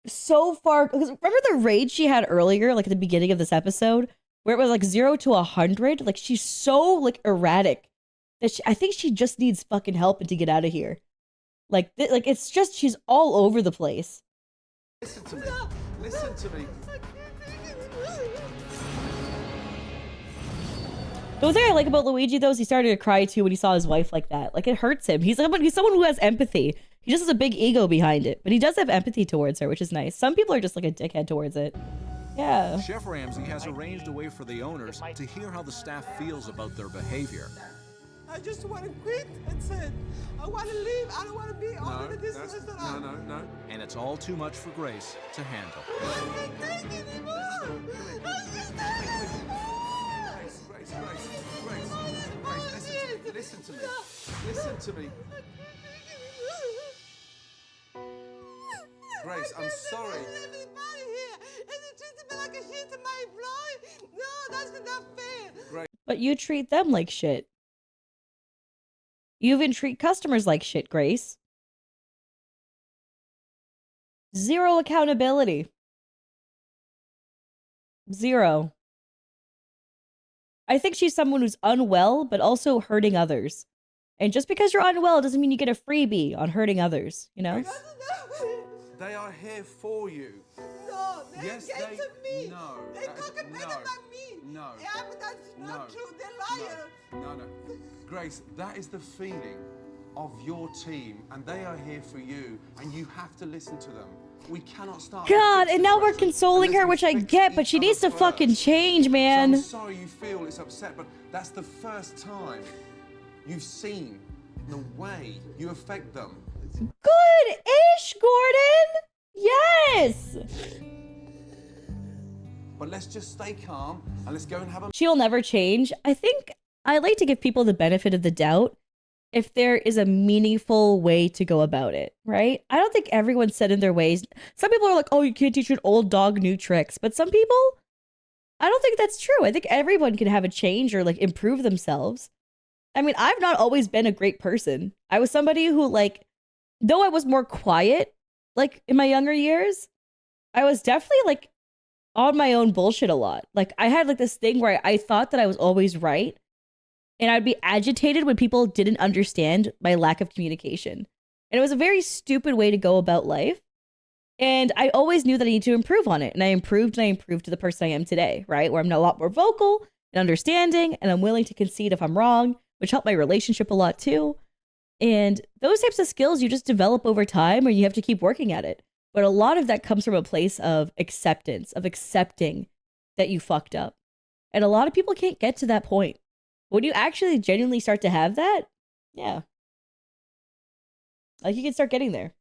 so far, because remember the rage she had earlier, like at the beginning of this episode, where it was like 0 to 100? Like she's so like erratic that I think she just needs fucking help and to get out of here. Like it's just, she's all over the place. Listen to me. Listen to me. The one thing I like about Luigi though is he started to cry too when he saw his wife like that. Like it hurts him. He's someone who has empathy. He just has a big ego behind it, but he does have empathy towards her, which is nice. Some people are just like a dickhead towards it. Yeah. Chef Ramsay has arranged a way for the owners to hear how the staff feels about their behavior. I just want to quit. That's it. I want to leave. I don't want to be owner of this restaurant. No. And it's all too much for Grace to handle. I can't take it anymore. I can't take it anymore. Grace, listen to me. Listen to me. Grace, I'm sorry. But you treat them like shit. You even treat customers like shit, Grace. Zero accountability. Zero. I think she's someone who's unwell, but also hurting others. And just because you're unwell doesn't mean you get a freebie on hurting others, you know? They are here for you. No, they Yes, get they- to me. no, They that is- talk better no, than me. no, Yeah, but that's not no, true. They're liars. No. Grace, that is the feeling of your team, and they are here for you, and you have to listen to them. We cannot start. God, and now we're consoling her, which I get, but she needs to fucking change, man. I'm sorry you feel it's upset, but that's the first time you've seen the way you affect them. Good-ish, Gordon! Yes! But let's just stay calm, and let's go and have a... She'll never change. I think I like to give people the benefit of the doubt if there is a meaningful way to go about it, right? I don't think everyone's set in their ways. Some people are like, oh, you can't teach an old dog new tricks. But some people, I don't think that's true. I think everyone can have a change or like improve themselves. I mean, I've not always been a great person. I was somebody who like, though I was more quiet, like in my younger years, I was definitely like on my own bullshit a lot. Like I had like this thing where I thought that I was always right. And I'd be agitated when people didn't understand my lack of communication. And it was a very stupid way to go about life. And I always knew that I need to improve on it. And I improved to the person I am today, right? Where I'm a lot more vocal and understanding, and I'm willing to concede if I'm wrong, which helped my relationship a lot too. And those types of skills you just develop over time, or you have to keep working at it. But a lot of that comes from a place of acceptance, of accepting that you fucked up. And a lot of people can't get to that point. When you actually genuinely start to have that, yeah. Like you can start getting there.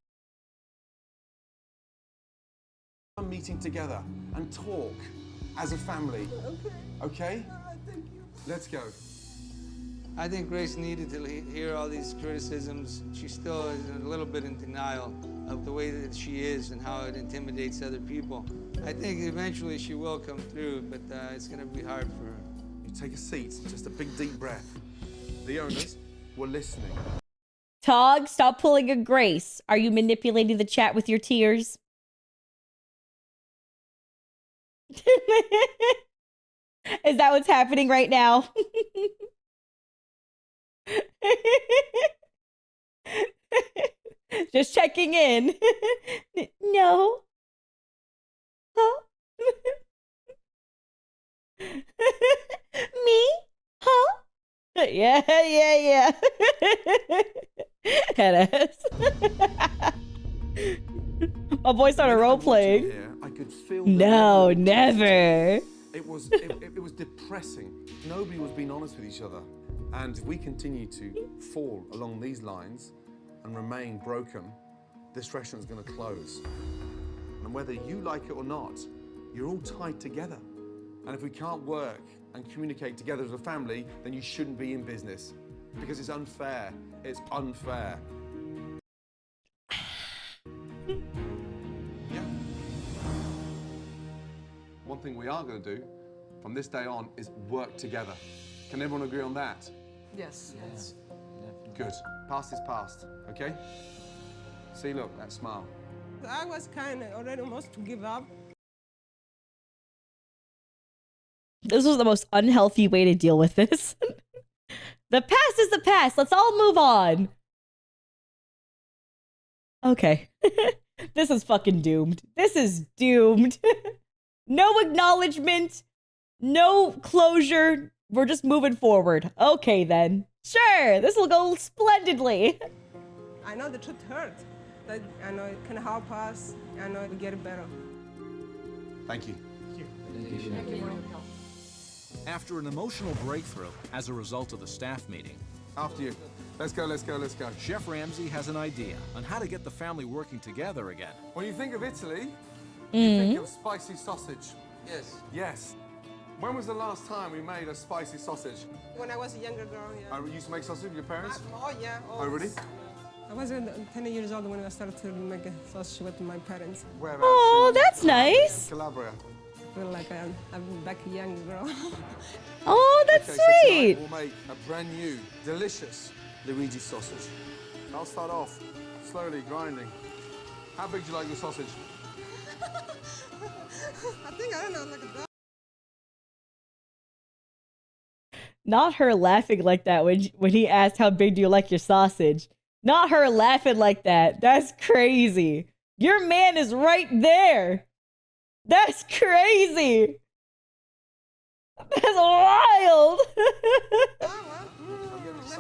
meeting together and talk as a family. Okay? Thank you. Let's go. I think Grace needed to hear all these criticisms. She still is a little bit in denial of the way that she is and how it intimidates other people. I think eventually she will come through, but it's going to be hard for her. You take a seat, just a big deep breath. The owners were listening. Tog, stop pulling a Grace. Are you manipulating the chat with your tears? Is that what's happening right now? Just checking in. No. Huh? Me? Huh? Yeah. Headass. My boy started role playing. I could feel No, never. It was depressing. Nobody was being honest with each other. And if we continue to fall along these lines and remain broken, this restaurant's going to close. And whether you like it or not, you're all tied together. And if we can't work and communicate together as a family, then you shouldn't be in business. Because it's unfair. It's unfair. Yeah. One thing we are going to do from this day on is work together. Can everyone agree on that? Yes. Yes. Good. Past is past, okay? See, look, that smile. I was kind of already almost to give up. This was the most unhealthy way to deal with this. The past is the past. Let's all move on. Okay. This is fucking doomed. This is doomed. No acknowledgement. No closure. We're just moving forward. Okay, then. Sure, this will go splendidly. I know the truth hurts, That I know it can help us. I know it get better. Thank you. After an emotional breakthrough as a result of the staff meeting, After you. Let's go, let's go, let's go. Chef Ramsay has an idea on how to get the family working together again. When you think of Italy, you think of spicy sausage. Yes. Yes. When was the last time we made a spicy sausage? When I was a younger girl, yeah. I used to make sausage with your parents? Oh, yeah. Oh, really? I was 10 years old when I started to make a sausage with my parents. Whereabouts? Oh, in that's nice. Calabria. I feel like I'm back a young girl. Oh, that's Okay, so tonight sweet. we'll make a brand new, delicious Luigi sausage. I'll start off slowly grinding. How big do you like your sausage? I think, I don't know, like a dog. Not her laughing like that when he asked how big do you like your sausage. Not her laughing like that. That's crazy. Your man is right there. That's crazy. That's wild. They're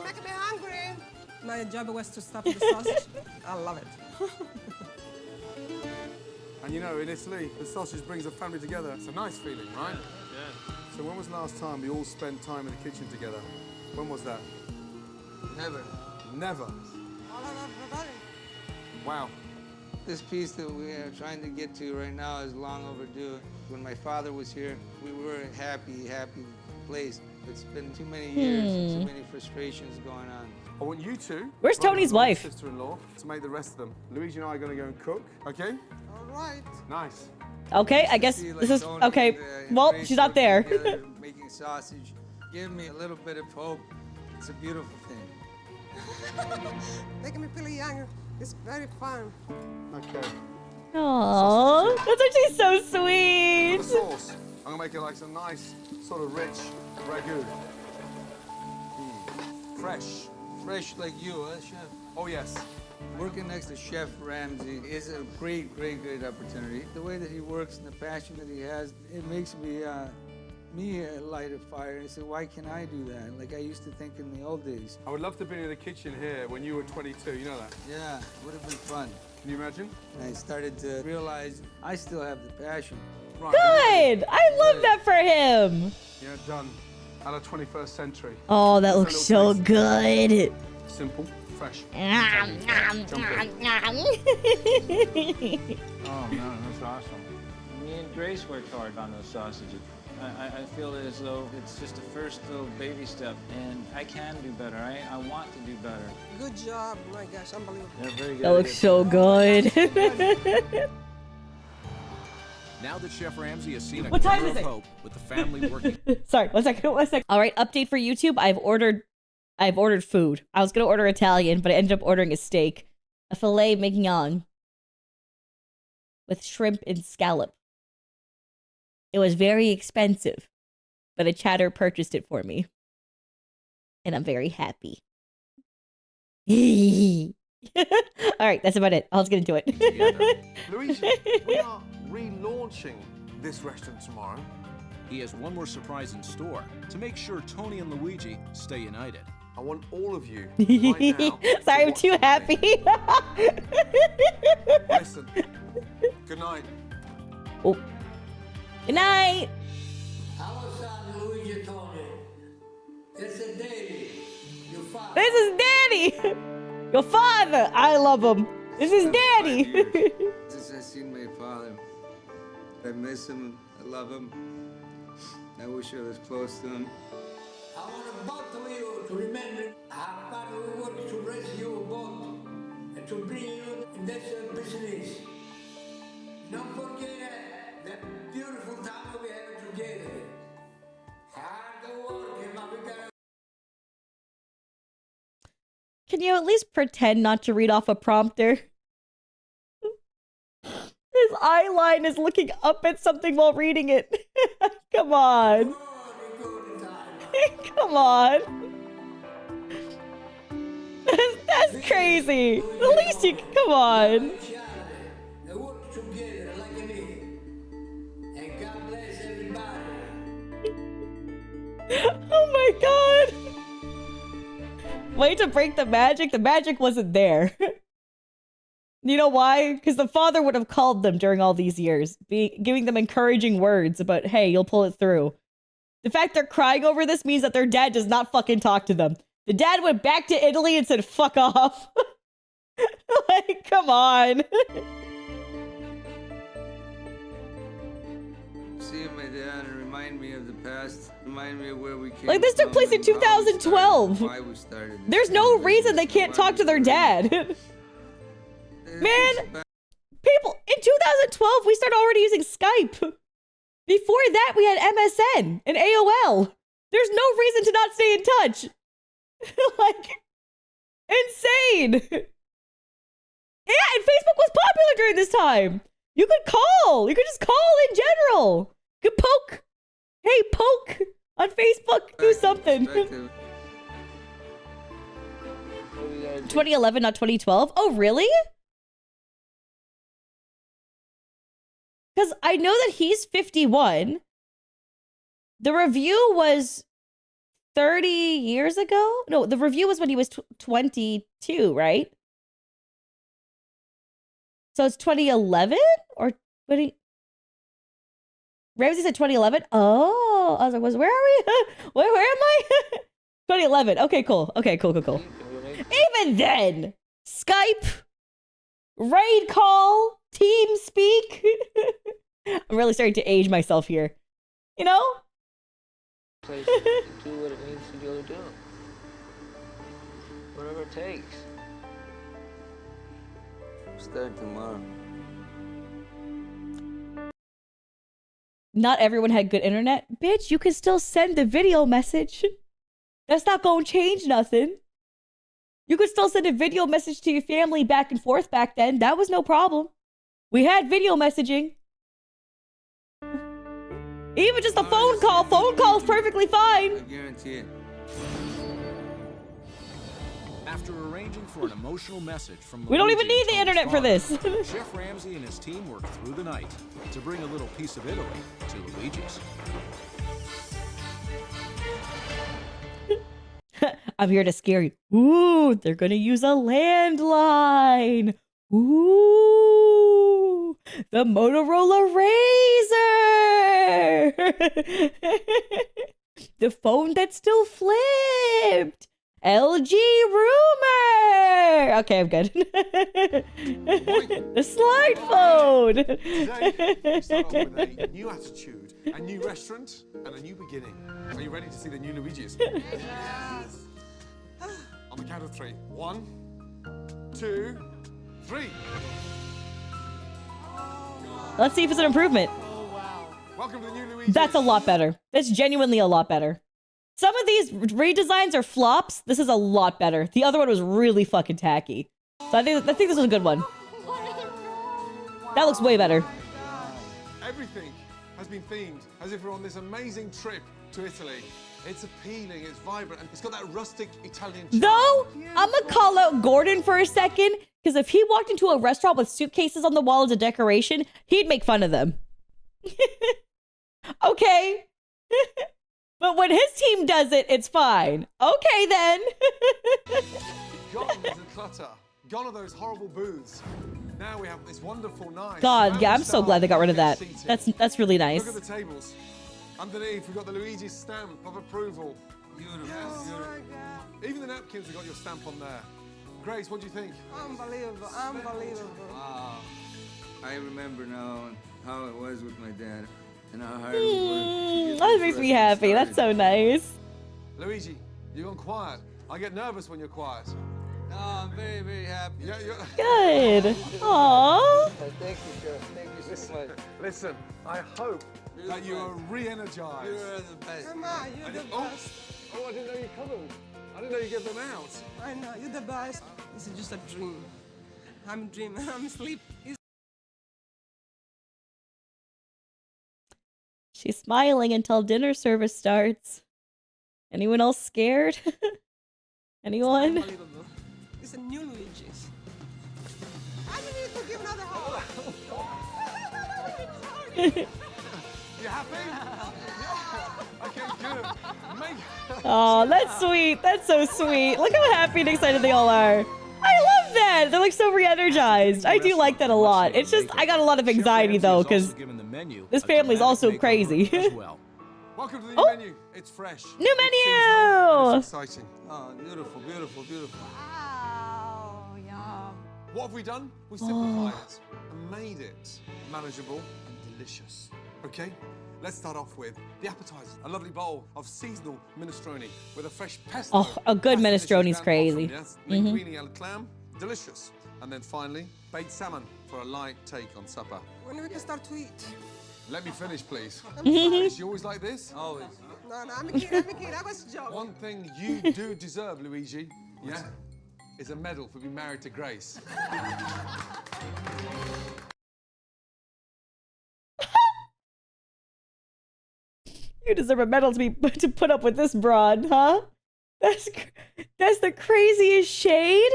making me hungry. My job was to stop the sausage. I love it. And you know, in Italy, the sausage brings a family together. It's a nice feeling, right? Yeah. So when was the last time we all spent time in the kitchen together? When was that? Never. Never. Wow. This piece that we are trying to get to right now is long overdue. When my father was here, we were a happy place. It's been too many years and too many frustrations going on. I want you two. Where's Tony's wife? Sister-in-law to make the rest of them. Luigi and I are going to go and cook. Okay? All right. Nice. Okay, I guess See, like, this is Tony okay. and, Well, Grace she's not working there. together, making sausage. Give me a little bit of hope. It's a beautiful thing. Making me feel young. It's very fun. Okay. Aww, that's actually so For sweet. the sauce, I'm going to make it like some nice, sort of rich ragu. Fresh. Fresh like you, huh, Chef? Oh, yes. Working next to Chef Ramsay is a great opportunity. The way that he works and the passion that he has, it makes me light a fire and say, why can't I do that? Like I used to think in the old days. I would love to be in the kitchen here when you were 22, you know that? Yeah, would have been fun. Can you imagine? And I started to realize I still have the passion. Right. Good. I love that for him. Yeah, done. Out of 21st century. Oh, that Just a looks little so taste. good. Simple, fresh. Oh man, that's awesome. Me and Grace worked hard on those sausages. I feel as though it's just the first little baby step, and I can do better. I want to do better. Good job. My gosh, unbelievable. Yeah, very good. That looks so good. Now that Chef Ramsay has seen a What time glimmer is of it? hope with the family working Sorry, one second. All right, update for YouTube. I've ordered food. I was gonna order Italian, but I ended up ordering a steak, a filet mignon with shrimp and scallop. It was very expensive, but a chatter purchased it for me, and I'm very happy. All right, that's about it. Let's get into it. Luigi, we are relaunching this restaurant tomorrow. He has one more surprise in store to make sure Tony and Luigi stay united. I want all of you right now. Sorry, I'm watch too with happy. me. Listen. Good night. Oh. Good night. Luigi Tony. This is Daddy, your father. This is Daddy. Your father. I love him. This is Daddy. Since I seen my father, I miss him, I love him. I wish I was close to him. I want both of you to remember how hard we work to raise you both and to bring you in this business. Don't forget that beautiful time we have together. Hard work and we gotta. Can you at least pretend not to read off a prompter? His eye line is looking up at something while reading it. Come on. Come on. That's crazy. At least you come on. They work together like me. And God bless everybody. Oh my god. Way to break the magic. The magic wasn't there. You know why? Because the father would have called them during all these years, giving them encouraging words about, hey, you'll pull it through. The fact they're crying over this means that their dad does not fucking talk to them. The dad went back to Italy and said, fuck off. Like, come on. See my dad and remind me of the past. Remind me of where we came Like, this took place in 2012. Why we started. There's no reason they can't talk to their dad. Man, people, in 2012, we started already using Skype. Before that, we had MSN and AOL. There's no reason to not stay in touch. Like, insane. Yeah, and Facebook was popular during this time. You could call. You could just call in general. You could poke. Hey, poke on Facebook. Do something. 2011, not 2012. Oh, really? Because I know that he's 51. The review was 30 years ago? No, the review was when he was 22, right? So it's 2011? Or 20... Ramsay said 2011? Oh, I was like, where are we? where am I? 2011. Okay, cool. Okay, cool. Even then, Skype, raid call, TeamSpeak. I'm really starting to age myself here. You know? Place do what it needs to go do. Whatever it takes. Start tomorrow. Not everyone had good internet. Bitch, you can still send the video message. That's not gonna change nothing. You could still send a video message to your family back and forth back then. That was no problem. We had video messaging. Even just a phone call. Phone call's perfectly fine. I guarantee it. After arranging for an emotional message from We don't even Luigi need the and internet for Tony's this. Chef Ramsay and his team worked through the night to bring a little piece of Italy to Luigi's. I'm here to scare you. Ooh, they're gonna use a landline. Ooh, the Motorola Razr. The phone that still flipped. LG rumor. Okay, I'm good. The slide phone. Today, we start off with a new attitude, a new restaurant, and a new beginning. Are you ready to see the new Luigi's? Yes. On the count of three. 1, 2, 3. Let's see if it's an improvement. Welcome to the new Luigi's. That's a lot better. That's genuinely a lot better. Some of these redesigns are flops. This is a lot better. The other one was really fucking tacky. So I think this is a good one. That looks way better. Everything has been themed as if we're on this amazing trip to Italy. It's appealing, it's vibrant, and it's got that rustic Italian charm. Though, I'm gonna call out Gordon for a second, because if he walked into a restaurant with suitcases on the wall as a decoration, he'd make fun of them. Okay. But when his team does it, it's fine. Okay, then. Gone is the clutter. Gone are those horrible booths. Now we have this wonderful, nice... God, yeah, I'm so glad they got rid of that. That's really nice. Look at the tables. Underneath, we've got the Luigi stamp of approval. Beautiful. Yes. Even the napkins have got your stamp on there. Grace, what do you think? Unbelievable, unbelievable. Wow. I remember now how it was with my dad and how hard it was. That makes me happy. That's so nice. Luigi, you've gone quiet. I get nervous when you're quiet. No, I'm very, very happy. Yeah, you're... Good. Aww. Thank you, Chef. Thank you so much. Listen, I hope that you are re-energized. You're the best. Come on, you're the best. Oh, I didn't know you covered. I didn't know you gave them out. I know, you're the best. This is just a dream. I'm dreaming. I'm asleep. She's smiling until dinner service starts. Anyone else scared? Anyone? Unbelievable. It's a new Luigi's. I don't need to give another hug. You happy? Okay, good. Oh, that's sweet. That's so sweet. Look how happy and excited they all are. I love that. Yeah, they're like so re-energized. I do like that a lot. It's just I got a lot of anxiety though because this family's also crazy. Welcome to the new menu. It's fresh. New It's seasonal, and menu. it's exciting. Oh, beautiful, beautiful, beautiful. Wow, yum. What have we done? We simplified it and made it manageable and delicious. Okay? Let's start off with the appetizers. A lovely bowl of seasonal minestrone with a fresh pesto. Oh, a good minestrone's crazy. Yes, linguine al clam, delicious. And then finally, baked salmon for a light take on supper. When we can start to eat? Let me finish, please. I'm sorry. Is she always like this? Always. No, I'm a kid. I was joking. One thing you do deserve, Luigi, yeah, is a medal for being married to Grace. You deserve a medal to put up with this broad, huh? That's the craziest shade,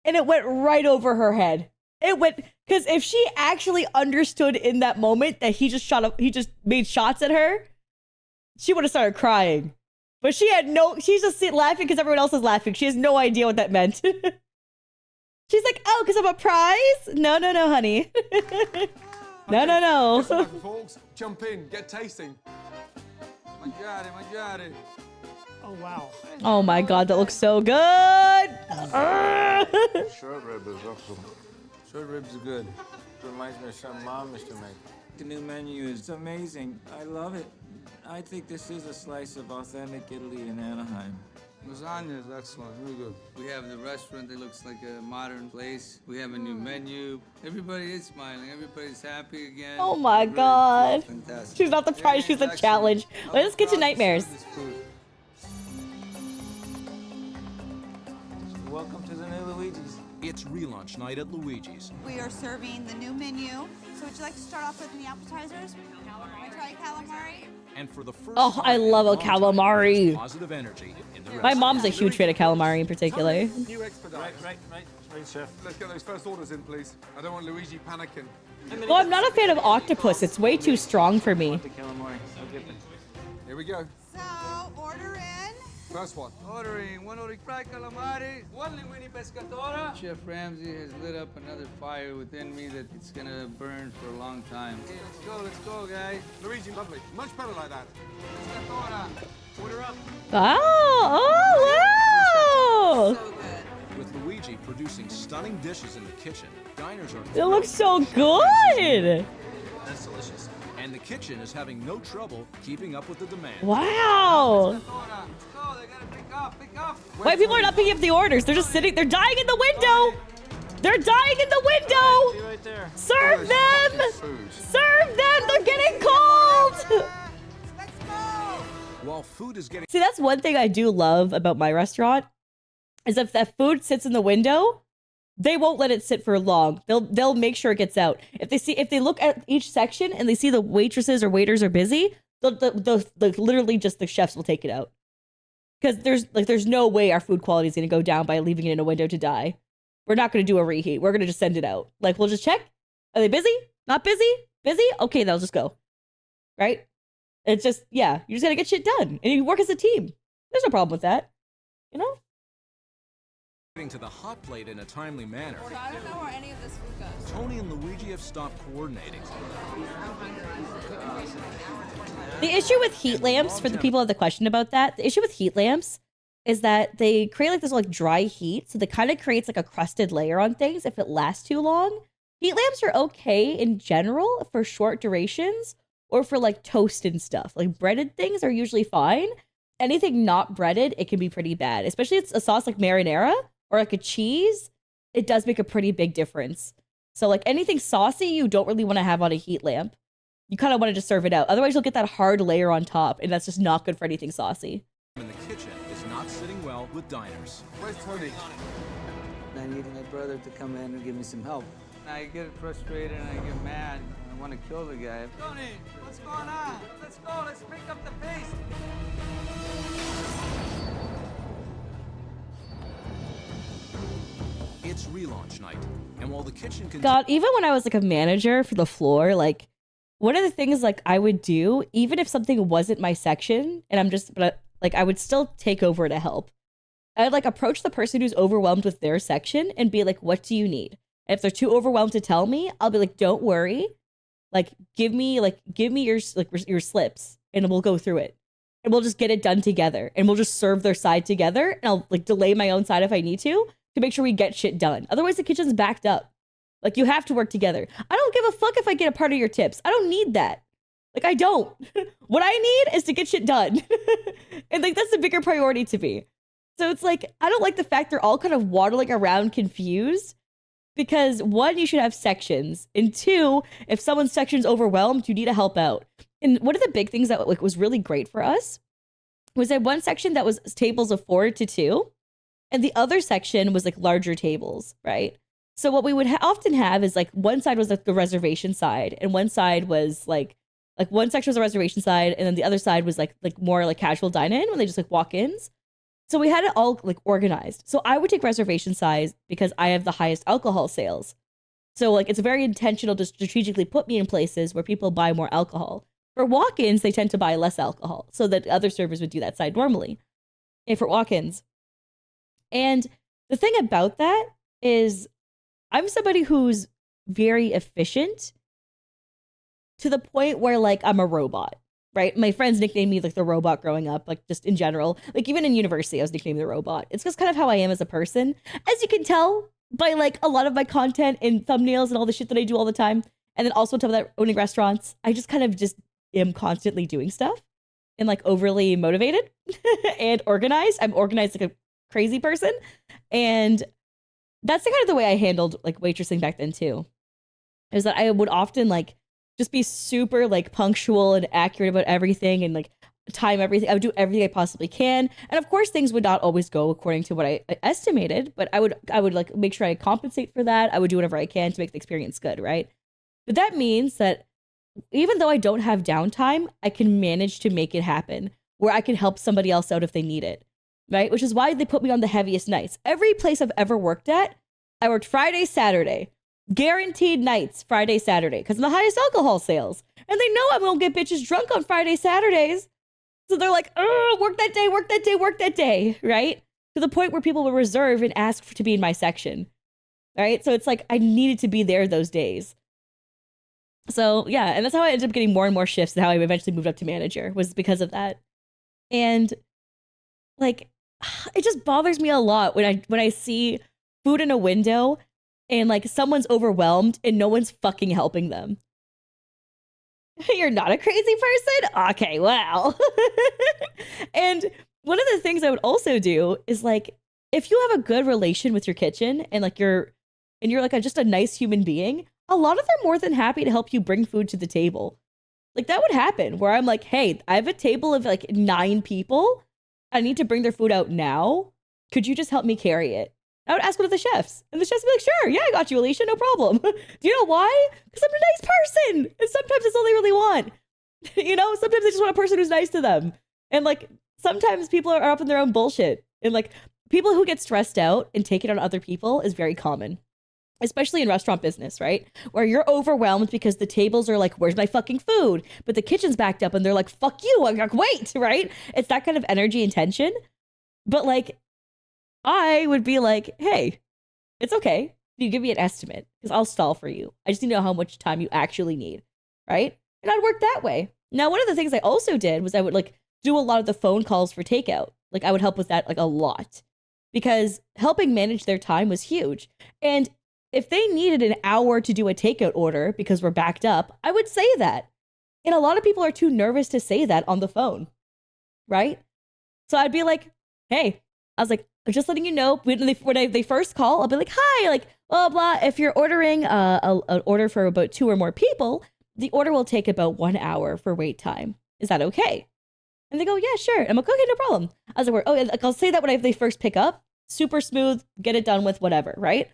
and it went right over her head. It went because if she actually understood in that moment that he just made shots at her, she would have started crying. But she had she's just laughing because everyone else is laughing. She has no idea what that meant. She's like, oh, because I'm a prize? No, honey. No. Listen, folks, jump in, get tasting. Mangiare. Oh, wow. Oh my god, that looks so good. Short rib is awesome. Short ribs are good. Reminds me of something Mom used to make. The new menu is amazing. I love it. I think this is a slice of authentic Italy in Anaheim. Lasagna is excellent, really good. We have the restaurant that looks like a modern place. We have a new menu. Everybody is smiling. Everybody's happy again. Oh my god. Fantastic. She's not the prize, she's the challenge. Let's get to nightmares. Welcome to the new Luigi's. It's relaunch night at Luigi's. We are serving the new menu. So would you like to start off with the appetizers? Calamari. Try calamari. And for the first Oh, I love a calamari. positive energy in the My mom's a huge fan of calamari in particular. New expedite. Right, chef. Let's get those first orders in, please. I don't want Luigi panicking. Well, I'm not a fan of octopus. It's way too strong for me. The calamari. I'll get it. Here we go. So order in. First one. Ordering one fried calamari, one linguine pescatora. Chef Ramsay has lit up another fire within me that it's gonna burn for a long time. Okay, let's go, guys. Luigi, lovely. Much better like that. Pescatora. Order up. Oh, wow. So good. With Luigi producing stunning dishes in the kitchen, diners are It looks so good. That's delicious. And the kitchen is having no trouble keeping up with the demand. Wow. Let's go, they gotta pick up. Why people are not picking up the orders? They're just sitting. They're dying in the window. They're dying in the window. See right there. Serve them. Food. Serve them. They're getting cold. Let's go. While food is getting See, that's one thing I do love about my restaurant is if that food sits in the window, they won't let it sit for long. They'll make sure it gets out. If they look at each section and they see the waitresses or waiters are busy, they'll literally just the chefs will take it out. Because there's no way our food quality is going to go down by leaving it in a window to die. We're not going to do a reheat. We're going to just send it out. Like, we'll just check. Are they busy? Not busy? Busy? Okay, they'll just go. Right? It's just, yeah, you're just going to get shit done. And you work as a team. There's no problem with that. You know? to the hot plate in a timely manner, I don't know where any of this food goes. Tony and Luigi have stopped coordinating. The issue with heat lamps, for the people who have the question about that, the issue with heat lamps is that they create like this like dry heat. So that kind of creates like a crusted layer on things if it lasts too long. Heat lamps are okay in general for short durations or for like toast and stuff. Like breaded things are usually fine. Anything not breaded, it can be pretty bad. Especially if it's a sauce like marinara or like a cheese, it does make a pretty big difference. So like anything saucy, you don't really want to have on a heat lamp. You kind of want to just serve it out. Otherwise, you'll get that hard layer on top, and that's just not good for anything saucy. In the kitchen is not sitting well with diners. Where's Tony? I need my brother to come in and give me some help. I get frustrated and I get mad. I want to kill the guy. Tony, what's going on? Let's go. Let's pick up the pace. It's relaunch night, and while the kitchen can God, even when I was like a manager for the floor, like one of the things like I would do, even if something wasn't my section, and I'm just like I would still take over to help. I'd like approach the person who's overwhelmed with their section and be like, what do you need? And if they're too overwhelmed to tell me, I'll be like, don't worry. Like, give me your slips and we'll go through it. And we'll just get it done together. And we'll just serve their side together. And I'll like delay my own side if I need to make sure we get shit done. Otherwise the kitchen's backed up. Like, you have to work together. I don't give a fuck if I get a part of your tips. I don't need that. Like, I don't. What I need is to get shit done. And like, that's the bigger priority to me. So it's like, I don't like the fact they're all kind of waddling around confused, because one, you should have sections. And two, if someone's section's overwhelmed, you need to help out. And one of the big things that like was really great for us was that one section that was tables of 4 to 2. And the other section was like larger tables, right? So what we would often have is like one side was like the reservation side, and one side was like one section was the reservation side, and then the other side was like more like casual dine-in when they just like walk-ins. So we had it all like organized. So I would take reservation size because I have the highest alcohol sales. So like it's very intentional to strategically put me in places where people buy more alcohol. For walk-ins, they tend to buy less alcohol, so that other servers would do that side normally. And for walk-ins. And the thing about that is I'm somebody who's very efficient to the point where like I'm a robot, right? My friends nicknamed me like the robot growing up, like just in general. Like even in university, I was nicknamed the robot. It's just kind of how I am as a person. As you can tell by like a lot of my content and thumbnails and all the shit that I do all the time. And then also on top of that, owning restaurants, I just kind of just am constantly doing stuff and like overly motivated and organized. I'm organized like a crazy person. And that's the kind of the way I handled like waitressing back then too. Is that I would often like just be super like punctual and accurate about everything and like time everything. I would do everything I possibly can. And of course things would not always go according to what I estimated, but I would like make sure I compensate for that. I would do whatever I can to make the experience good, right? But that means that even though I don't have downtime, I can manage to make it happen where I can help somebody else out if they need it, right? Which is why they put me on the heaviest nights. Every place I've ever worked at, I worked Friday, Saturday. Guaranteed nights, Friday, Saturday, because I'm the highest alcohol sales. And they know I won't get bitches drunk on Friday, Saturdays. So they're like, oh, work that day, work that day, work that day, right? To the point where people will reserve and ask to be in my section, right? So it's like I needed to be there those days. So yeah, and that's how I ended up getting more and more shifts and how I eventually moved up to manager, was because of that. And like, it just bothers me a lot when I see food in a window and like someone's overwhelmed and no one's fucking helping them. You're not a crazy person? Okay, wow. And one of the things I would also do is like, if you have a good relation with your kitchen and like you're like just a nice human being, a lot of them are more than happy to help you bring food to the table. Like that would happen where I'm like, hey, I have a table of like 9 people. I need to bring their food out now. Could you just help me carry it? I would ask one of the chefs, and the chefs would be like, sure, yeah, I got you, Alicia, no problem. Do you know why? Because I'm a nice person. And sometimes it's all they really want. You know, sometimes they just want a person who's nice to them. And like, sometimes people are up in their own bullshit. And like, people who get stressed out and take it on other people is very common. Especially in restaurant business, right? Where you're overwhelmed because the tables are like, where's my fucking food? But the kitchen's backed up and they're like, fuck you, I'm like, wait, right? It's that kind of energy and tension. But like, I would be like, hey, it's okay. You give me an estimate because I'll stall for you. I just need to know how much time you actually need, right? And I'd work that way. Now, one of the things I also did was I would like do a lot of the phone calls for takeout. Like I would help with that like a lot because helping manage their time was huge. And if they needed an hour to do a takeout order because we're backed up, I would say that. And a lot of people are too nervous to say that on the phone, right? So I'd be like, hey, I was like, just letting you know, when they first call, I'll be like, hi, like, blah, blah. If you're ordering an order for about 2 or more people, the order will take about 1 hour for wait time. Is that okay? And they go, yeah, sure. I'm like, okay, no problem. I was like, oh, like, I'll say that when they first pick up, super smooth, get it done with, whatever, right?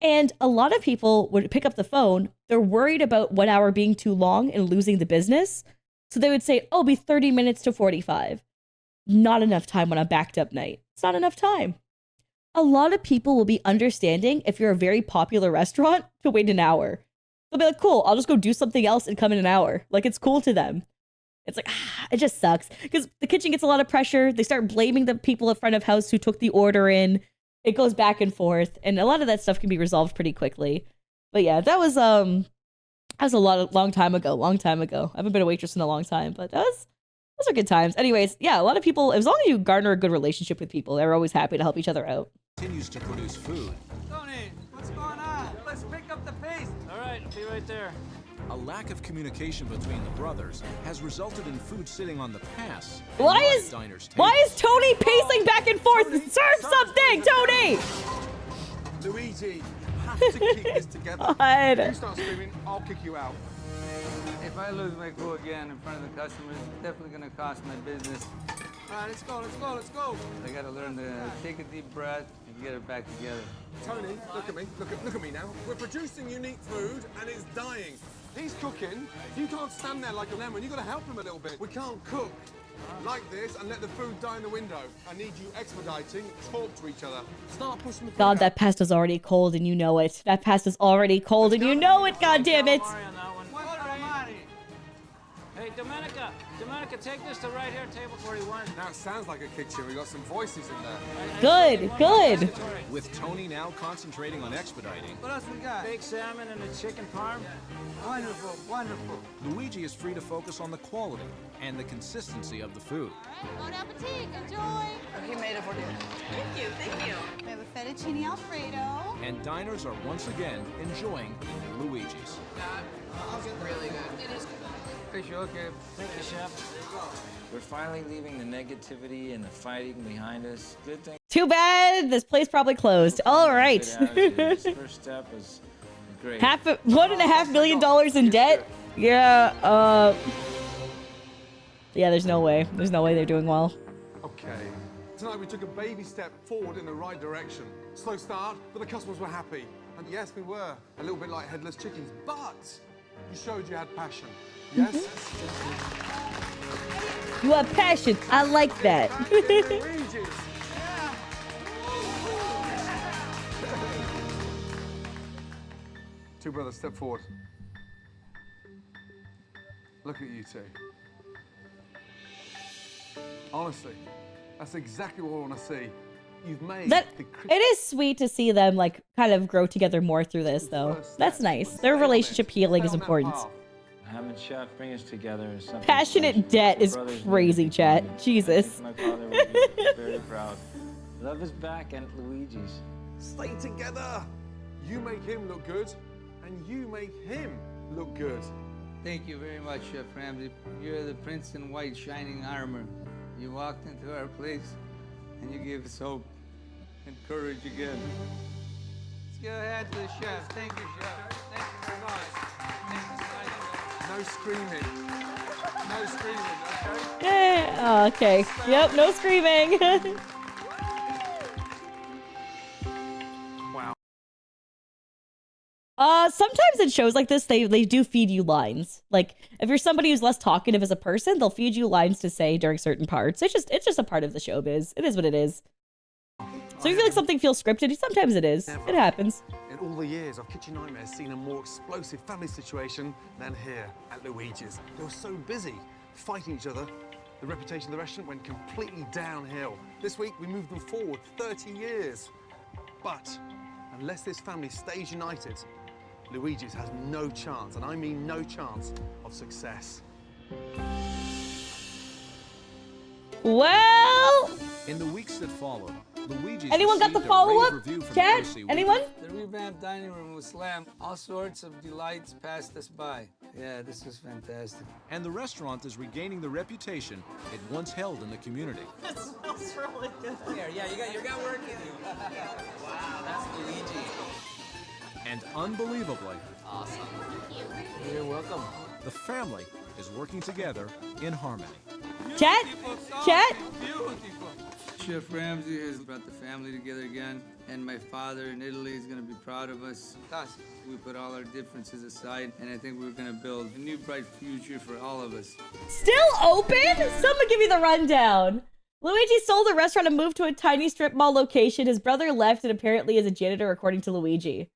And a lot of people would pick up the phone. They're worried about 1 hour being too long and losing the business. So they would say, oh, it'll be 30 minutes to 45. Not enough time on a backed up night. It's not enough time. A lot of people will be understanding if you're a very popular restaurant to wait an hour. They'll be like, cool, I'll just go do something else and come in an hour. Like it's cool to them. It's like, it just sucks. Because the kitchen gets a lot of pressure. They start blaming the people in front of house who took the order in. It goes back and forth. And a lot of that stuff can be resolved pretty quickly. But yeah, that was a long time ago. I haven't been a waitress in a long time, but those are good times. Anyways, yeah, a lot of people, as long as you garner a good relationship with people, they're always happy to help each other out. Continues to produce food. Tony, what's going on? Let's pick up the pace. All right, I'll be right there. A lack of communication between the brothers has resulted in food sitting on the pass. Why is Tony pacing back and forth? Serve something, Tony! Luigi, you have to keep this together. God. If you start screaming, I'll kick you out. If I lose my cool again in front of the customers, it's definitely gonna cost my business. All right, let's go. I gotta learn to take a deep breath and get it back together. Tony, look at me. Look at me now. We're producing unique food and it's dying. He's cooking. You can't stand there like a lemon. You've got to help him a little bit. We can't cook like this and let the food die in the window. I need you expediting. Talk to each other. Start pushing the food God, out. that pasta's already cold and you know it. That pasta's already cold and you know it, God damn it. Hey, Domenica, take this to right here, table 41. Now it sounds like a kitchen. We got some voices in there. Good. With Tony now concentrating on expediting, What else we got? Baked salmon and a chicken parm. Wonderful. Luigi is free to focus on the quality and the consistency of the food. Bon appetit, enjoy. He made it for you. Thank you. We have a fettuccine Alfredo. And diners are once again enjoying the new Luigi's. Really good. It is good. Okay. Thank you, chef. We're finally leaving the negativity and the fighting behind us. Good thing. Too bad. This place probably closed. All right. This first step was great. $1.5 million in debt? Yeah, yeah, there's no way. There's no way they're doing well. Okay. Tonight we took a baby step forward in the right direction. Slow start, but the customers were happy. And yes, we were a little bit like headless chickens, but you showed you had passion. Yes? You have passion. I like that. Two brothers, step forward. Look at you two. Honestly, that's exactly what I want to see. You've made It is sweet to see them like kind of grow together more through this, though. That's nice. Their relationship healing is important. Having Chef bring us together is something. Passionate debt is crazy, chat. Jesus. My father would be very proud. Love is back at Luigi's. Stay together. You make him look good, and you make him look good. Thank you very much, Chef Ramsay. You're the prince in white shining armor. You walked into our place and you gave us hope and courage again. Let's give a hand to the chef. Thank you, chef. Thank you very much. No screaming. No screaming, okay? Yeah. Okay. Yep. No screaming. Sometimes in shows like this, they do feed you lines. Like, if you're somebody who's less talkative as a person, they'll feed you lines to say during certain parts. It's just a part of the showbiz. It is what it is. So you feel like something feels scripted, sometimes it is. It happens. In all the years of Kitchen Nightmares, seen a more explosive family situation than here at Luigi's. They were so busy fighting each other, the reputation of the restaurant went completely downhill. This week, we moved them forward 30 years. But unless this family stays united, Luigi's has no chance, and I mean no chance, of success. Well, in the weeks that followed, Luigi's anyone got the received a follow-up? rave review from Chat? AC Anyone? The revamped dining room was slammed. All sorts of delights passed us by. Yeah, this was fantastic. And the restaurant is regaining the reputation it once held in the community. It smells really good. Yeah, you got work in you. Wow, that's Luigi. And unbelievably, Awesome. You're welcome. the family is working together in harmony. Chat? Chat? Beautiful. Chef Ramsay has brought the family together again, and my father in Italy is going to be proud of us. We put all our differences aside, and I think we're going to build a new bright future for all of us. Still open? Someone give me the rundown. Luigi sold the restaurant and moved to a tiny strip mall location. His brother left and apparently is a janitor, according to Luigi.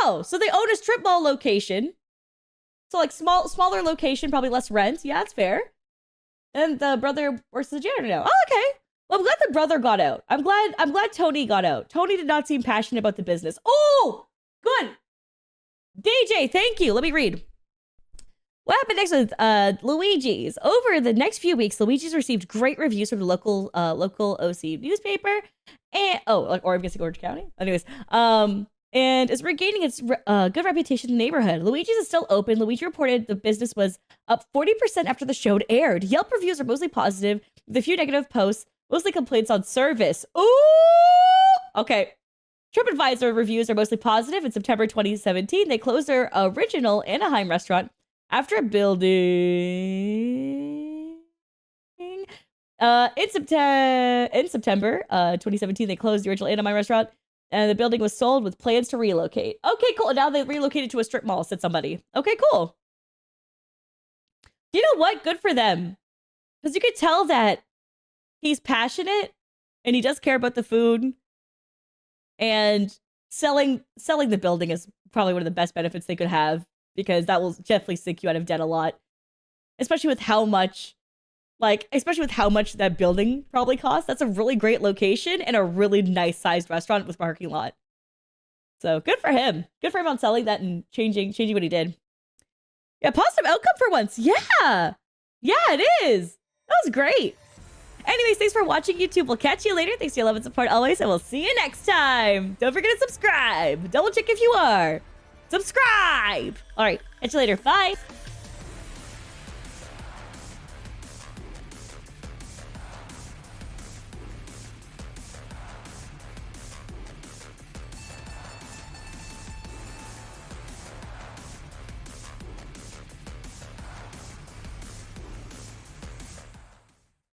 Oh, so they own a strip mall location. So like smaller location, probably less rent. Yeah, that's fair. And the brother works as a janitor now. Oh, okay. Well, I'm glad the brother got out. I'm glad Tony got out. Tony did not seem passionate about the business. Oh, good. DJ, thank you. Let me read. What happened next with Luigi's? Over the next few weeks, Luigi's received great reviews from the local OC newspaper, and or I'm guessing Orange County. Anyways, and is regaining its good reputation in the neighborhood. Luigi's is still open. Luigi reported the business was up 40% after the show aired. Yelp reviews are mostly positive, with a few negative posts, mostly complaints on service. Ooh, okay. TripAdvisor reviews are mostly positive. In September 2017, they closed their original Anaheim restaurant after a building. In September 2017, they closed the original Anaheim restaurant, and the building was sold with plans to relocate. Okay, cool. Now they relocated to a strip mall, said somebody. Okay, cool. You know what? Good for them. Because you could tell that he's passionate and he does care about the food. And selling the building is probably one of the best benefits they could have, because that will definitely sink you out of debt a lot. Especially with how much that building probably costs. That's a really great location and a really nice sized restaurant with parking lot. So good for him. Good for him on selling that and changing what he did. Yeah, positive outcome for once. Yeah, it is. That was great. Anyways, thanks for watching, YouTube. We'll catch you later. Thanks for your love and support always, and we'll see you next time. Don't forget to subscribe. Double check if you are. Subscribe. All right, catch you later. Bye.